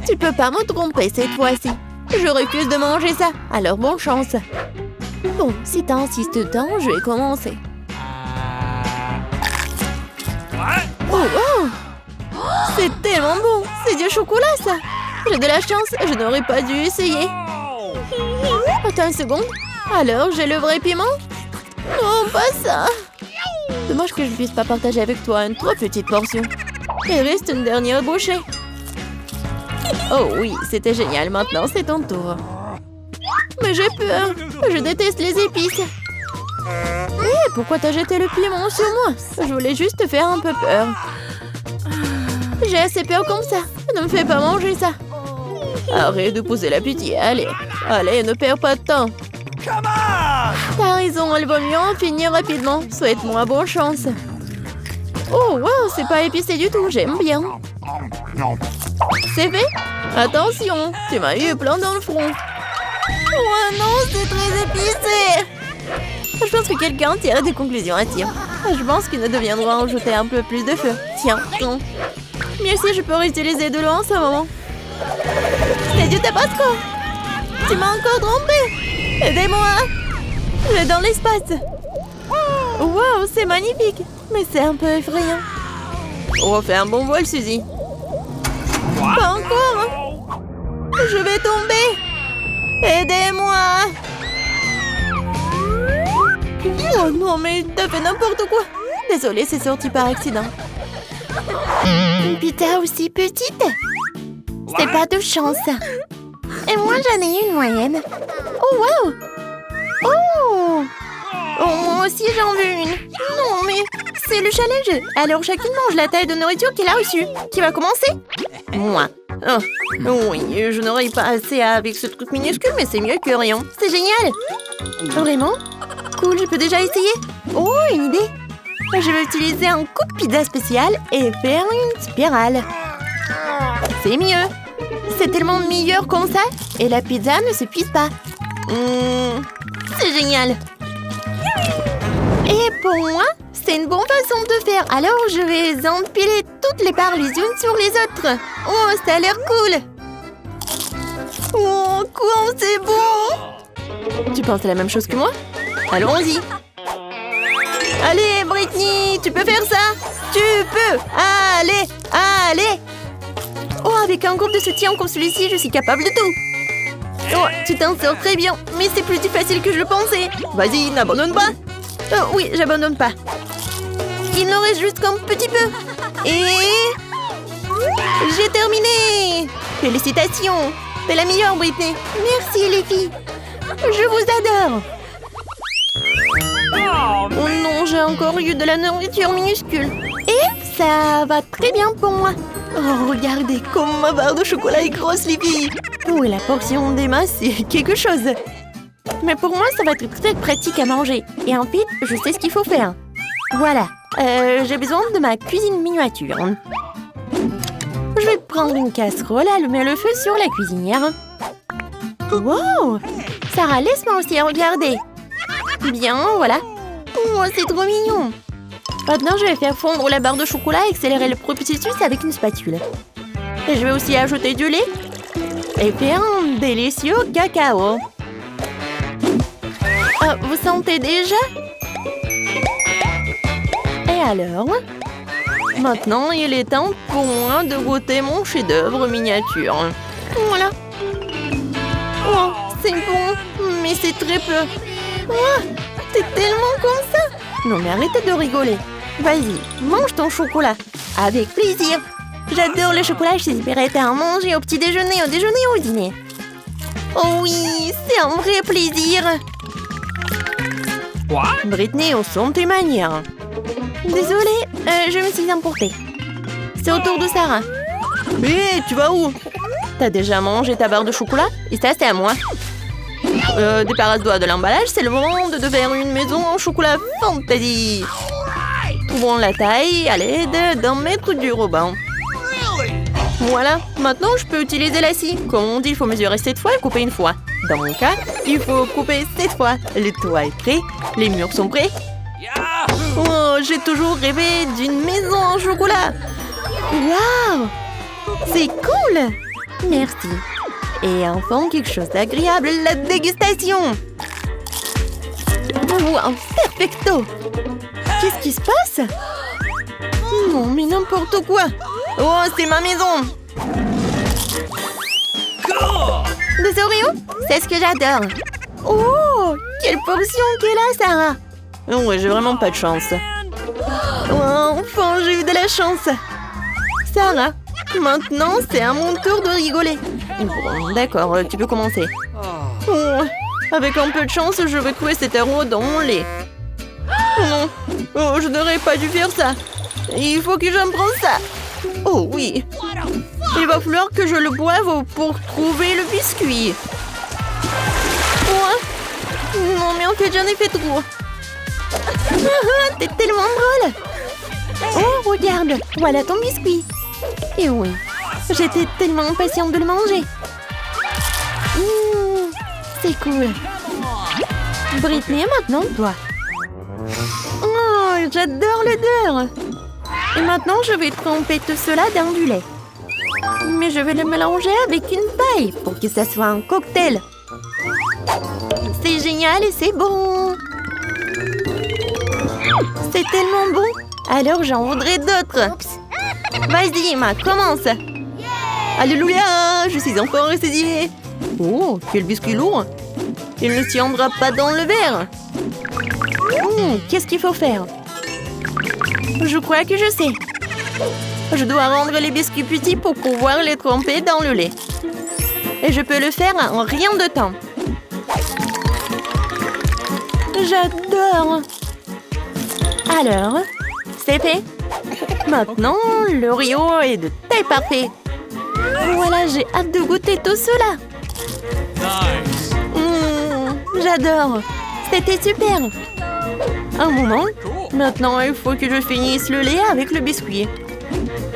S3: Tu peux pas me tromper cette fois-ci. Je refuse de manger ça. Alors bonne chance. Bon, si t'insistes tant, je vais commencer. Oh, oh. C'est tellement bon. C'est du chocolat, ça. J'ai de la chance. Je n'aurais pas dû essayer. Attends une seconde. Alors, j'ai le vrai piment? Non, pas ça. Dommage que je ne puisse pas partager avec toi une trop petite portion. Il reste une dernière bouchée. Oh oui, c'était génial. Maintenant, c'est ton tour. Mais j'ai peur. Je déteste les épices. Hé, pourquoi t'as jeté le piment sur moi? Je voulais juste te faire un peu peur. J'ai assez peur comme ça. Ne me fais pas manger ça. Arrête de poser la pitié. Allez, allez, ne perds pas de temps. T'as raison, il vaut mieux en finir rapidement. Souhaite-moi bonne chance. Oh, wow, c'est pas épicé du tout. J'aime bien. C'est fait? Attention, tu m'as eu plein dans le front. Oh non, c'est très épicé. Je pense que quelqu'un tire des conclusions à tir. Je pense qu'il ne deviendra en jeter un peu plus de feu. Tiens, non. Mieux si je peux réutiliser de l'eau en ce moment. C'est du tabasco. Tu m'as encore trompé. Aidez-moi. Je vais dans l'espace. Wow, c'est magnifique. Mais c'est un peu effrayant. Oh, fais un bon vol, Suzy. Pas encore. Je vais tomber. Aidez-moi. Oh non, mais t'as fait n'importe quoi. Désolée, c'est sorti par accident. Une pizza aussi petite? C'est pas de chance. Et moi, j'en ai une moyenne. Oh, wow. Oh. Oh, moi aussi, j'en veux une. Non, mais c'est le challenge. Alors, chacune mange la taille de nourriture qu'il a reçue. Qui va commencer? Moi. Oh. Oui, je n'aurais pas assez avec ce truc minuscule, mais c'est mieux que rien. C'est génial. Vraiment? Cool, je peux déjà essayer. Oh, une idée. Je vais utiliser un coup de pizza spécial et faire une spirale. C'est mieux. C'est tellement meilleur comme ça. Et la pizza ne s'épuise pas. C'est génial. Et pour moi, c'est une bonne façon de faire. Alors, je vais empiler toutes les parts les unes sur les autres. Oh, ça a l'air cool. Oh, quoi, c'est bon. Tu penses à la même chose que moi? Allons-y. Allez, Britney, tu peux faire ça? Tu peux. Allez, allez. Oh, avec un groupe de soutien comme celui-ci, je suis capable de tout. Oh, tu t'en sors très bien, mais c'est plus difficile que je le pensais. Vas-y, n'abandonne pas. Oh, oui, j'abandonne pas. Il nous reste juste qu'un petit peu. Et... j'ai terminé. Félicitations. T'es la meilleure, Britney. Merci, les filles. Je vous adore. Oh non, j'ai encore eu de la nourriture minuscule. Et ça va très bien pour moi. Oh, regardez comme ma barre de chocolat est grosse, les filles. Oh, et la portion d'Emma, c'est quelque chose. Mais pour moi, ça va être très pratique à manger. Et en fait, je sais ce qu'il faut faire. Voilà, j'ai besoin de ma cuisine miniature. Je vais prendre une casserole, allumer le feu sur la cuisinière. Wow! Sarah, laisse-moi aussi regarder. Bien, voilà. Oh, c'est trop mignon. Maintenant, je vais faire fondre la barre de chocolat et accélérer le processus avec une spatule. Et je vais aussi ajouter du lait. et fait un délicieux cacao. Vous sentez déjà? Et alors? Maintenant, il est temps pour moi de goûter mon chef-d'œuvre miniature. Voilà. Oh, c'est bon, mais c'est très peu. Oh, t'es tellement comme ça. Non, mais arrêtez de rigoler. Vas-y, mange ton chocolat. Avec plaisir. J'adore le chocolat, j'espérais à en manger au petit déjeuner, au déjeuner ou au dîner. Oh oui, c'est un vrai plaisir.
S2: What?
S3: Britney, on sent tes manières. Désolée, je me suis emportée. C'est au tour de Sarah. Hé, tu vas où? T'as déjà mangé ta barre de chocolat? Et ça, c'est à moi. Débarrasse-toi de l'emballage, c'est le moment de faire une maison en chocolat fantasy. Trouvons la taille à l'aide d'un mètre du ruban. Voilà, maintenant je peux utiliser la scie. Comme on dit, il faut mesurer 7 fois et couper une fois. Dans mon cas, il faut couper 7 fois. Le toit est prêt, les murs sont prêts. Oh, j'ai toujours rêvé d'une maison en chocolat. Waouh, c'est cool. Merci. Et enfin, quelque chose d'agréable, la dégustation. Wow, perfecto. Qu'est-ce qui se passe? Non, mais n'importe quoi. Oh, c'est ma maison. Des Oreos? C'est ce que j'adore. Oh, quelle portion qu'elle a, Sarah. Oh, j'ai vraiment pas de chance. Oh, enfin, j'ai eu de la chance. Sarah, maintenant, c'est à mon tour de rigoler. Bon, d'accord, tu peux commencer. Oh, avec un peu de chance, je vais trouver cet héros dans mon lait. Non, oh, je n'aurais pas dû faire ça. Il faut que j'emprunte ça. Oh oui. Il va falloir que je le boive pour trouver le biscuit. Ouais. Non, mais en fait, j'en ai fait trop. T'es tellement drôle. Oh, regarde, voilà ton biscuit. Et oui, j'étais tellement impatiente de le manger. C'est cool. Britney, maintenant toi. Oh, j'adore l'odeur. Et maintenant, je vais tremper tout cela dans du lait. Mais je vais le mélanger avec une paille pour que ça soit un cocktail. C'est génial et c'est bon. C'est tellement bon. Alors, j'en voudrais d'autres. Vas-y, Emma, commence. Alléluia, je suis encore ressaisie. Oh, quel biscuit lourd. Il ne tiendra pas dans le verre. Qu'est-ce qu'il faut faire? Je crois que je sais. Je dois rendre les biscuits petits pour pouvoir les tremper dans le lait. Et je peux le faire en rien de temps. J'adore. Alors, c'est fait. Maintenant, l'Oreo est de taille parfaite. Voilà, j'ai hâte de goûter tout cela.
S2: Nice.
S3: J'adore. C'était super. Un moment. Maintenant, il faut que je finisse le lait avec le biscuit.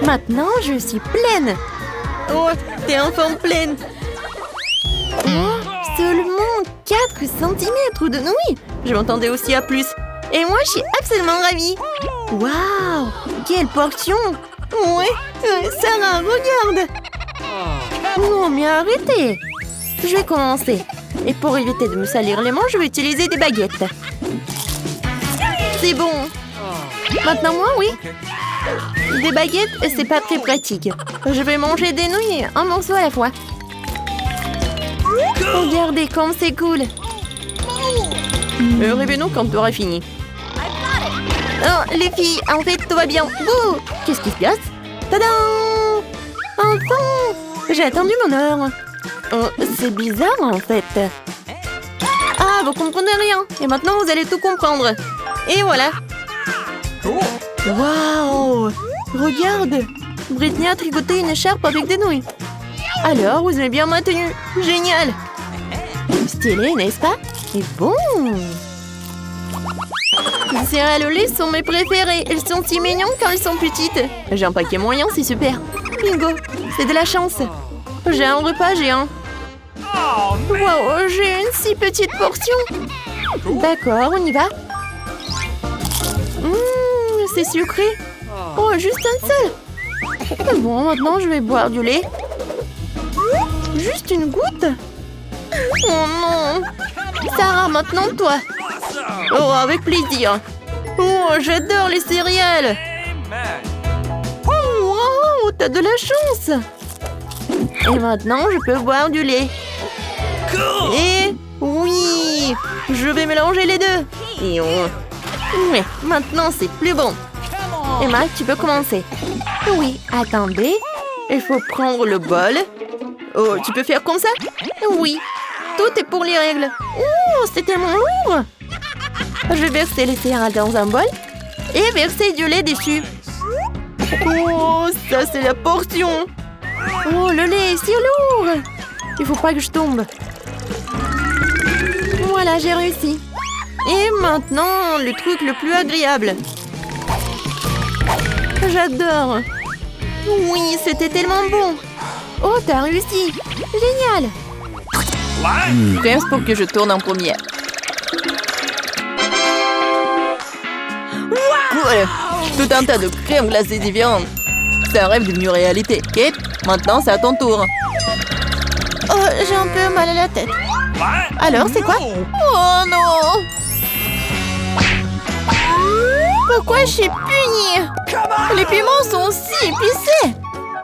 S3: Maintenant, je suis pleine. Oh, t'es enfin pleine. Oh, seulement 4 cm de nouilles. Je m'attendais aussi à plus. Et moi, je suis absolument ravie. Waouh, quelle portion. Ouais, Sarah, regarde. Non, mais arrêtez. Je vais commencer. Et pour éviter de me salir les mains, je vais utiliser des baguettes. C'est bon. Maintenant, moi, oui. Des baguettes, c'est pas très pratique. Je vais manger des nouilles, un morceau à la fois. Regardez comme c'est cool. Réveille-nous quand tu auras fini. Oh, les filles, en fait, tout va bien. Bouh! Qu'est-ce qui se passe? Tadam! Enfin! J'ai attendu mon heure. Oh, c'est bizarre, en fait. Ah, vous comprenez rien. Et maintenant, vous allez tout comprendre. Et voilà. Waouh! Regarde! Britney a tricoté une écharpe avec des nouilles. Alors, vous aimez bien ma tenue? Génial! Stylé, n'est-ce pas? Et bon! Les céréales au lait sont mes préférées. Elles sont si mignonnes quand elles sont petites. J'ai un paquet moyen, c'est super. Bingo! C'est de la chance. J'ai un repas géant. Wow, j'ai une si petite portion. D'accord, on y va. C'est sucré. Oh, juste un seul. Bon, maintenant je vais boire du lait. Juste une goutte? Oh non! Sarah, maintenant toi! Oh, avec plaisir! Oh, j'adore les céréales! Oh, wow, t'as de la chance! Et maintenant, je peux boire du lait. Et oui! Je vais mélanger les deux. Et oui, maintenant c'est plus bon. Emma, tu peux commencer. Oui, attendez. Il faut prendre le bol. Oh, tu peux faire comme ça? Oui. Tout est pour les règles. Oh, c'est tellement lourd. Je vais verser les céréales dans un bol et verser du lait dessus. Oh, ça c'est la portion. Oh, le lait est si lourd. Il faut pas que je tombe. Voilà, j'ai réussi. Et maintenant, le truc le plus agréable. J'adore. Oui, c'était tellement bon. Oh, t'as réussi. Génial.
S1: Pense pour que je tourne en première. Cool. Tout un tas de crèmes glacées différentes. C'est un rêve devenu réalité. Kate, maintenant c'est à ton tour.
S3: Oh, j'ai un peu mal à la tête. Alors, c'est quoi? Oh non! Pourquoi je suis punie? Les piments sont si épicés!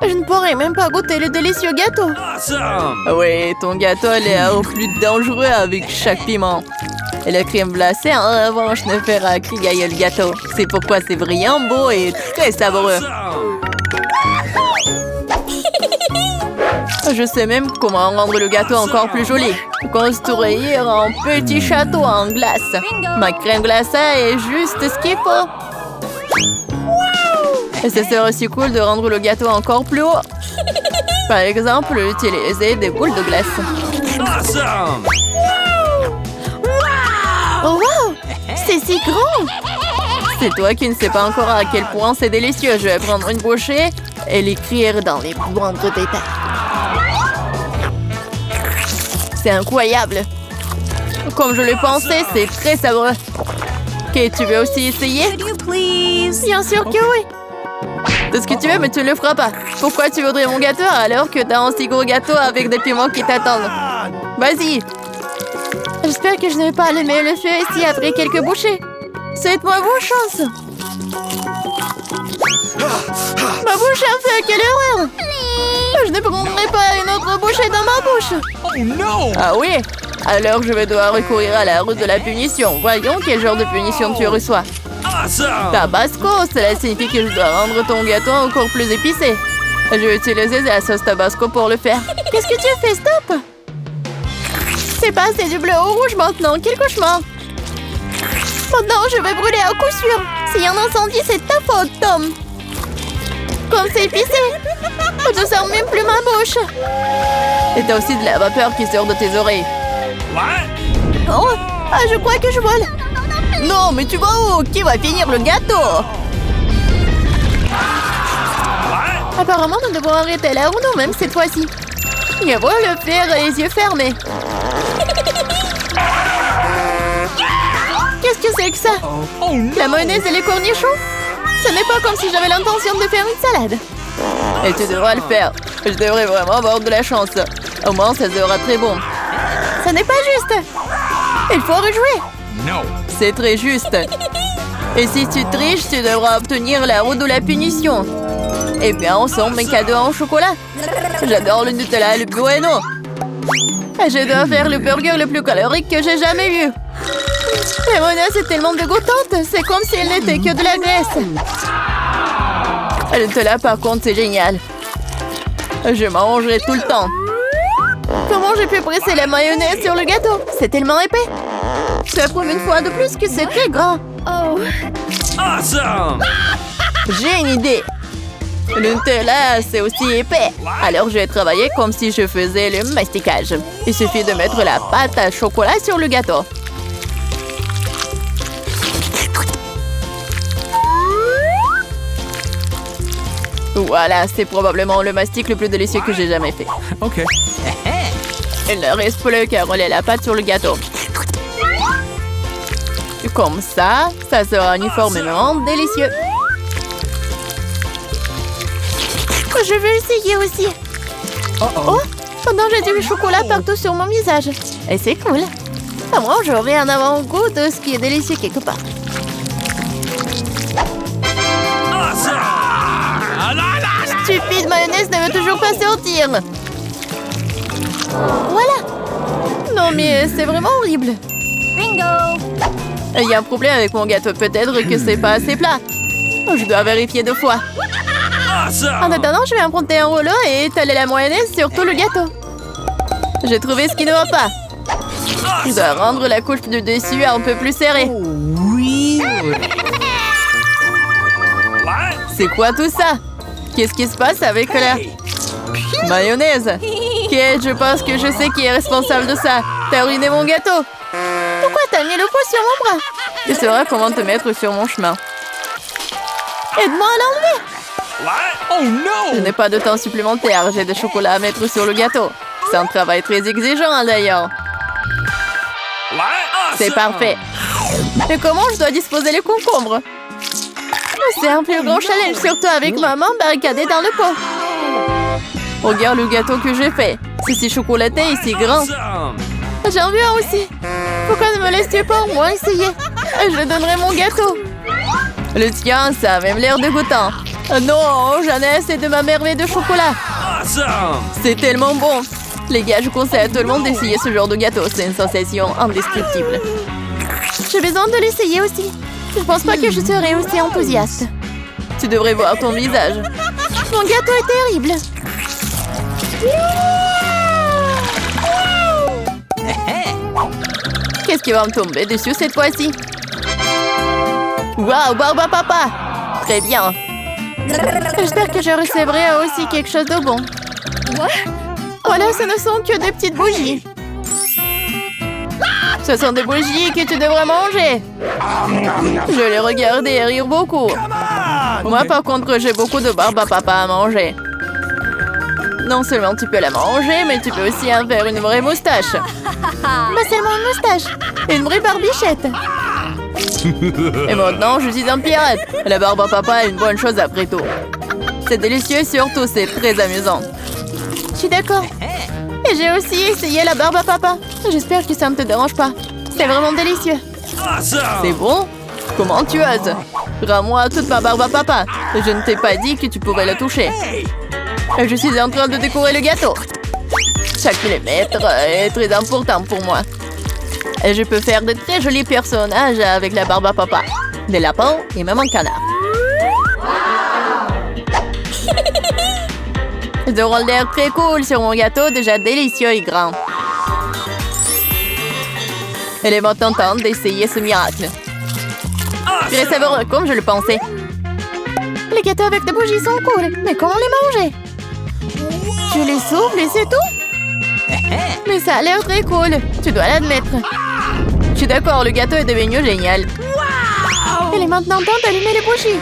S3: Je ne pourrais même pas goûter le délicieux gâteau.
S1: Oui, ton gâteau a l'air plus dangereux avec chaque piment. Et la crème glacée, en revanche, ne fera qu'égayer le gâteau. C'est pourquoi c'est brillant, beau et très savoureux. Je sais même comment rendre le gâteau encore plus joli. Construire un petit château en glace. Ma crème glacée est juste ce qu'il faut. Et ce serait aussi cool de rendre le gâteau encore plus haut. Par exemple, utiliser des boules de glace.
S3: Oh wow! C'est si grand!
S1: C'est toi qui ne sais pas encore à quel point c'est délicieux. Je vais prendre une bouchée et l'écrire dans les moindres détails. C'est incroyable. Comme je le pensais, c'est très savoureux. Ok, tu veux aussi essayer?
S3: Bien sûr que oui!
S1: C'est ce que tu veux, mais tu ne le feras pas. Pourquoi tu voudrais mon gâteau alors que t'as un si gros gâteau avec des piments qui t'attendent? Vas-y!
S3: J'espère que je ne vais pas allumer le feu ici après quelques bouchées. Souhaite-moi bonne chance! Ma bouche a fait, quelle erreur! Je ne prendrai pas une autre bouchée dans ma bouche!
S2: Oh no!
S1: Ah oui? Alors je vais devoir recourir à la route de la punition. Voyons quel genre de punition tu reçois. Tabasco, cela signifie que je dois rendre ton gâteau encore plus épicé. Je vais utiliser la sauce Tabasco pour le faire.
S3: Qu'est-ce que tu fais? Stop! C'est passé du bleu au rouge maintenant. Quel cauchemar! Maintenant, je vais brûler à coup sûr. S'il y a un incendie, c'est ta faute, Tom. Comme c'est épicé. Je ne sens même plus ma bouche.
S1: Et t'as aussi de la vapeur qui sort de tes oreilles.
S3: Oh, ah, je crois que je vole.
S1: Non, mais tu vas où? Qui va finir le gâteau?
S3: Apparemment, nous devons arrêter la roue nous-mêmes cette fois-ci.
S1: Il va le faire les yeux fermés.
S3: Qu'est-ce que c'est que ça?
S2: Oh no!
S3: La mayonnaise et les cornichons? Ce n'est pas comme si j'avais l'intention de faire une salade.
S1: Et tu devras le faire. Je devrais vraiment avoir de la chance. Au moins, ça sera très bon.
S3: Ce n'est pas juste. Il faut rejouer.
S2: No!
S1: C'est très juste. Et si tu triches, tu devras obtenir la roue de la punition. Et bien, ensemble, mes cadeaux en chocolat. J'adore le Nutella et le Bueno. Je dois faire le burger le plus calorique que j'ai jamais vu. La mayonnaise est tellement dégoûtante. C'est comme si elle n'était que de la graisse. Le Nutella, par contre, c'est génial. Je mangerai tout le temps.
S3: Comment j'ai pu presser la mayonnaise sur le gâteau? C'est tellement épais. Ça prouve une fois de plus que c'est très gras. Oh.
S2: Awesome!
S1: J'ai une idée. Le Nutella, c'est aussi épais. Alors, je vais travailler comme si je faisais le masticage. Il suffit de mettre la pâte à chocolat sur le gâteau. Voilà, c'est probablement le mastic le plus délicieux que j'ai jamais fait.
S2: Okay.
S1: Il ne reste plus qu'à rouler la pâte sur le gâteau. Comme ça, ça sera uniformément délicieux.
S3: Je veux essayer aussi.
S2: Uh-oh.
S3: Oh, Pendant j'ai du chocolat partout sur mon visage. Et c'est cool. Moi, j'aurais un avant-goût de ce qui est délicieux quelque part.
S2: Awesome!
S3: Stupide mayonnaise ne veut toujours pas sortir. Voilà. Non mais c'est vraiment horrible.
S1: Bingo!
S3: Il y a un problème avec mon gâteau. Peut-être que c'est pas assez plat. Je dois vérifier 2 fois. En
S2: Awesome!
S3: attendant, je vais emprunter un rouleau et étaler la mayonnaise sur tout le gâteau. J'ai trouvé ce qui ne va pas. Je dois rendre la couche de dessus un peu plus serrée. C'est quoi tout ça? Qu'est-ce qui se passe avec la mayonnaise? Kate, je pense que je sais qui est responsable de ça. T'as ruiné mon gâteau. Pourquoi t'as mis le poids sur mon bras? Tu sauras comment te mettre sur mon chemin. Aide-moi à l'enlever.
S2: Oh
S3: Je
S2: no!
S3: n'ai pas de temps supplémentaire. J'ai des chocolats à mettre sur le gâteau. C'est un travail très exigeant d'ailleurs. C'est parfait. Et comment je dois disposer les concombres? C'est un plus grand challenge, surtout avec maman barricadée dans le pot. Regarde le gâteau que j'ai fait. C'est si chocolaté et si grand.
S2: Awesome!
S3: J'en veux un aussi. Pourquoi ne me laissez pas au moins essayer? Je donnerai mon gâteau. Le tien, ça a même l'air dégoûtant. Non, j'en ai assez de ma merveille de chocolat.
S2: Awesome!
S3: C'est tellement bon. Les gars, je conseille à tout le monde d'essayer ce genre de gâteau. C'est une sensation indescriptible. J'ai besoin de l'essayer aussi. Je pense pas que je serai aussi enthousiaste. Tu devrais voir ton visage. Mon gâteau est terrible. Qu'est-ce qui va me tomber dessus cette fois-ci? Waouh, Barba Papa! Très bien. J'espère que je recevrai aussi quelque chose de bon. Voilà, ce ne sont que des petites bougies. Ce sont des bougies que tu devrais manger. Je les regardais et rire beaucoup. Moi, par contre, j'ai beaucoup de barbe à papa à manger. Non seulement tu peux la manger, mais tu peux aussi en faire une vraie moustache. Bah, seulement une moustache. Une vraie barbichette. Et maintenant, je suis un pirate. La barbe à papa est une bonne chose après tout. C'est délicieux et surtout, c'est très amusant. Je suis d'accord. Et j'ai aussi essayé la barbe à papa. J'espère que ça ne te dérange pas. C'est vraiment délicieux.
S2: Awesome!
S3: C'est bon? Comment tu oses? Rends-moi toute ma barbe à papa. Je ne t'ai pas dit que tu pourrais la toucher. Je suis en train de décorer le gâteau. Chaque millimètre est très important pour moi. Et je peux faire de très jolis personnages avec la barbe à papa. Des lapins et même un canard. Ils auront l'air très cool sur mon gâteau, déjà délicieux et grand. Il est maintenant temps d'essayer ce miracle. Très savoureux, comme je le pensais. Les gâteaux avec des bougies sont cool, mais comment les manger? Tu les souffles et c'est tout? Mais ça a l'air très cool, tu dois l'admettre. Je suis d'accord, le gâteau est devenu génial. Il est maintenant temps d'allumer les bougies,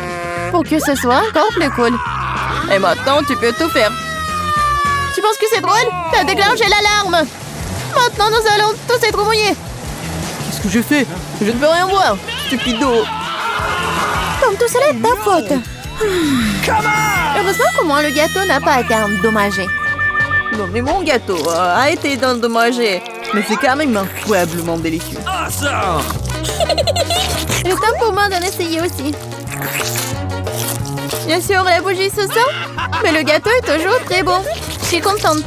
S3: pour que ce soit encore plus cool. Et maintenant, tu peux tout faire. Tu penses que c'est drôle? T'as déclenché l'alarme. Maintenant, nous allons tous être mouillés. Qu'est-ce que je fais? Je ne peux rien voir, stupido. Comme tout cela est ta faute. Heureusement qu'au moins le gâteau n'a pas été endommagé. Non, mais mon gâteau a été endommagé. Mais c'est quand même incroyablement délicieux.
S2: Awesome!
S3: Il est temps pour moi d'en essayer aussi. Bien sûr, la bougie se sent, mais le gâteau est toujours très bon. Je suis contente.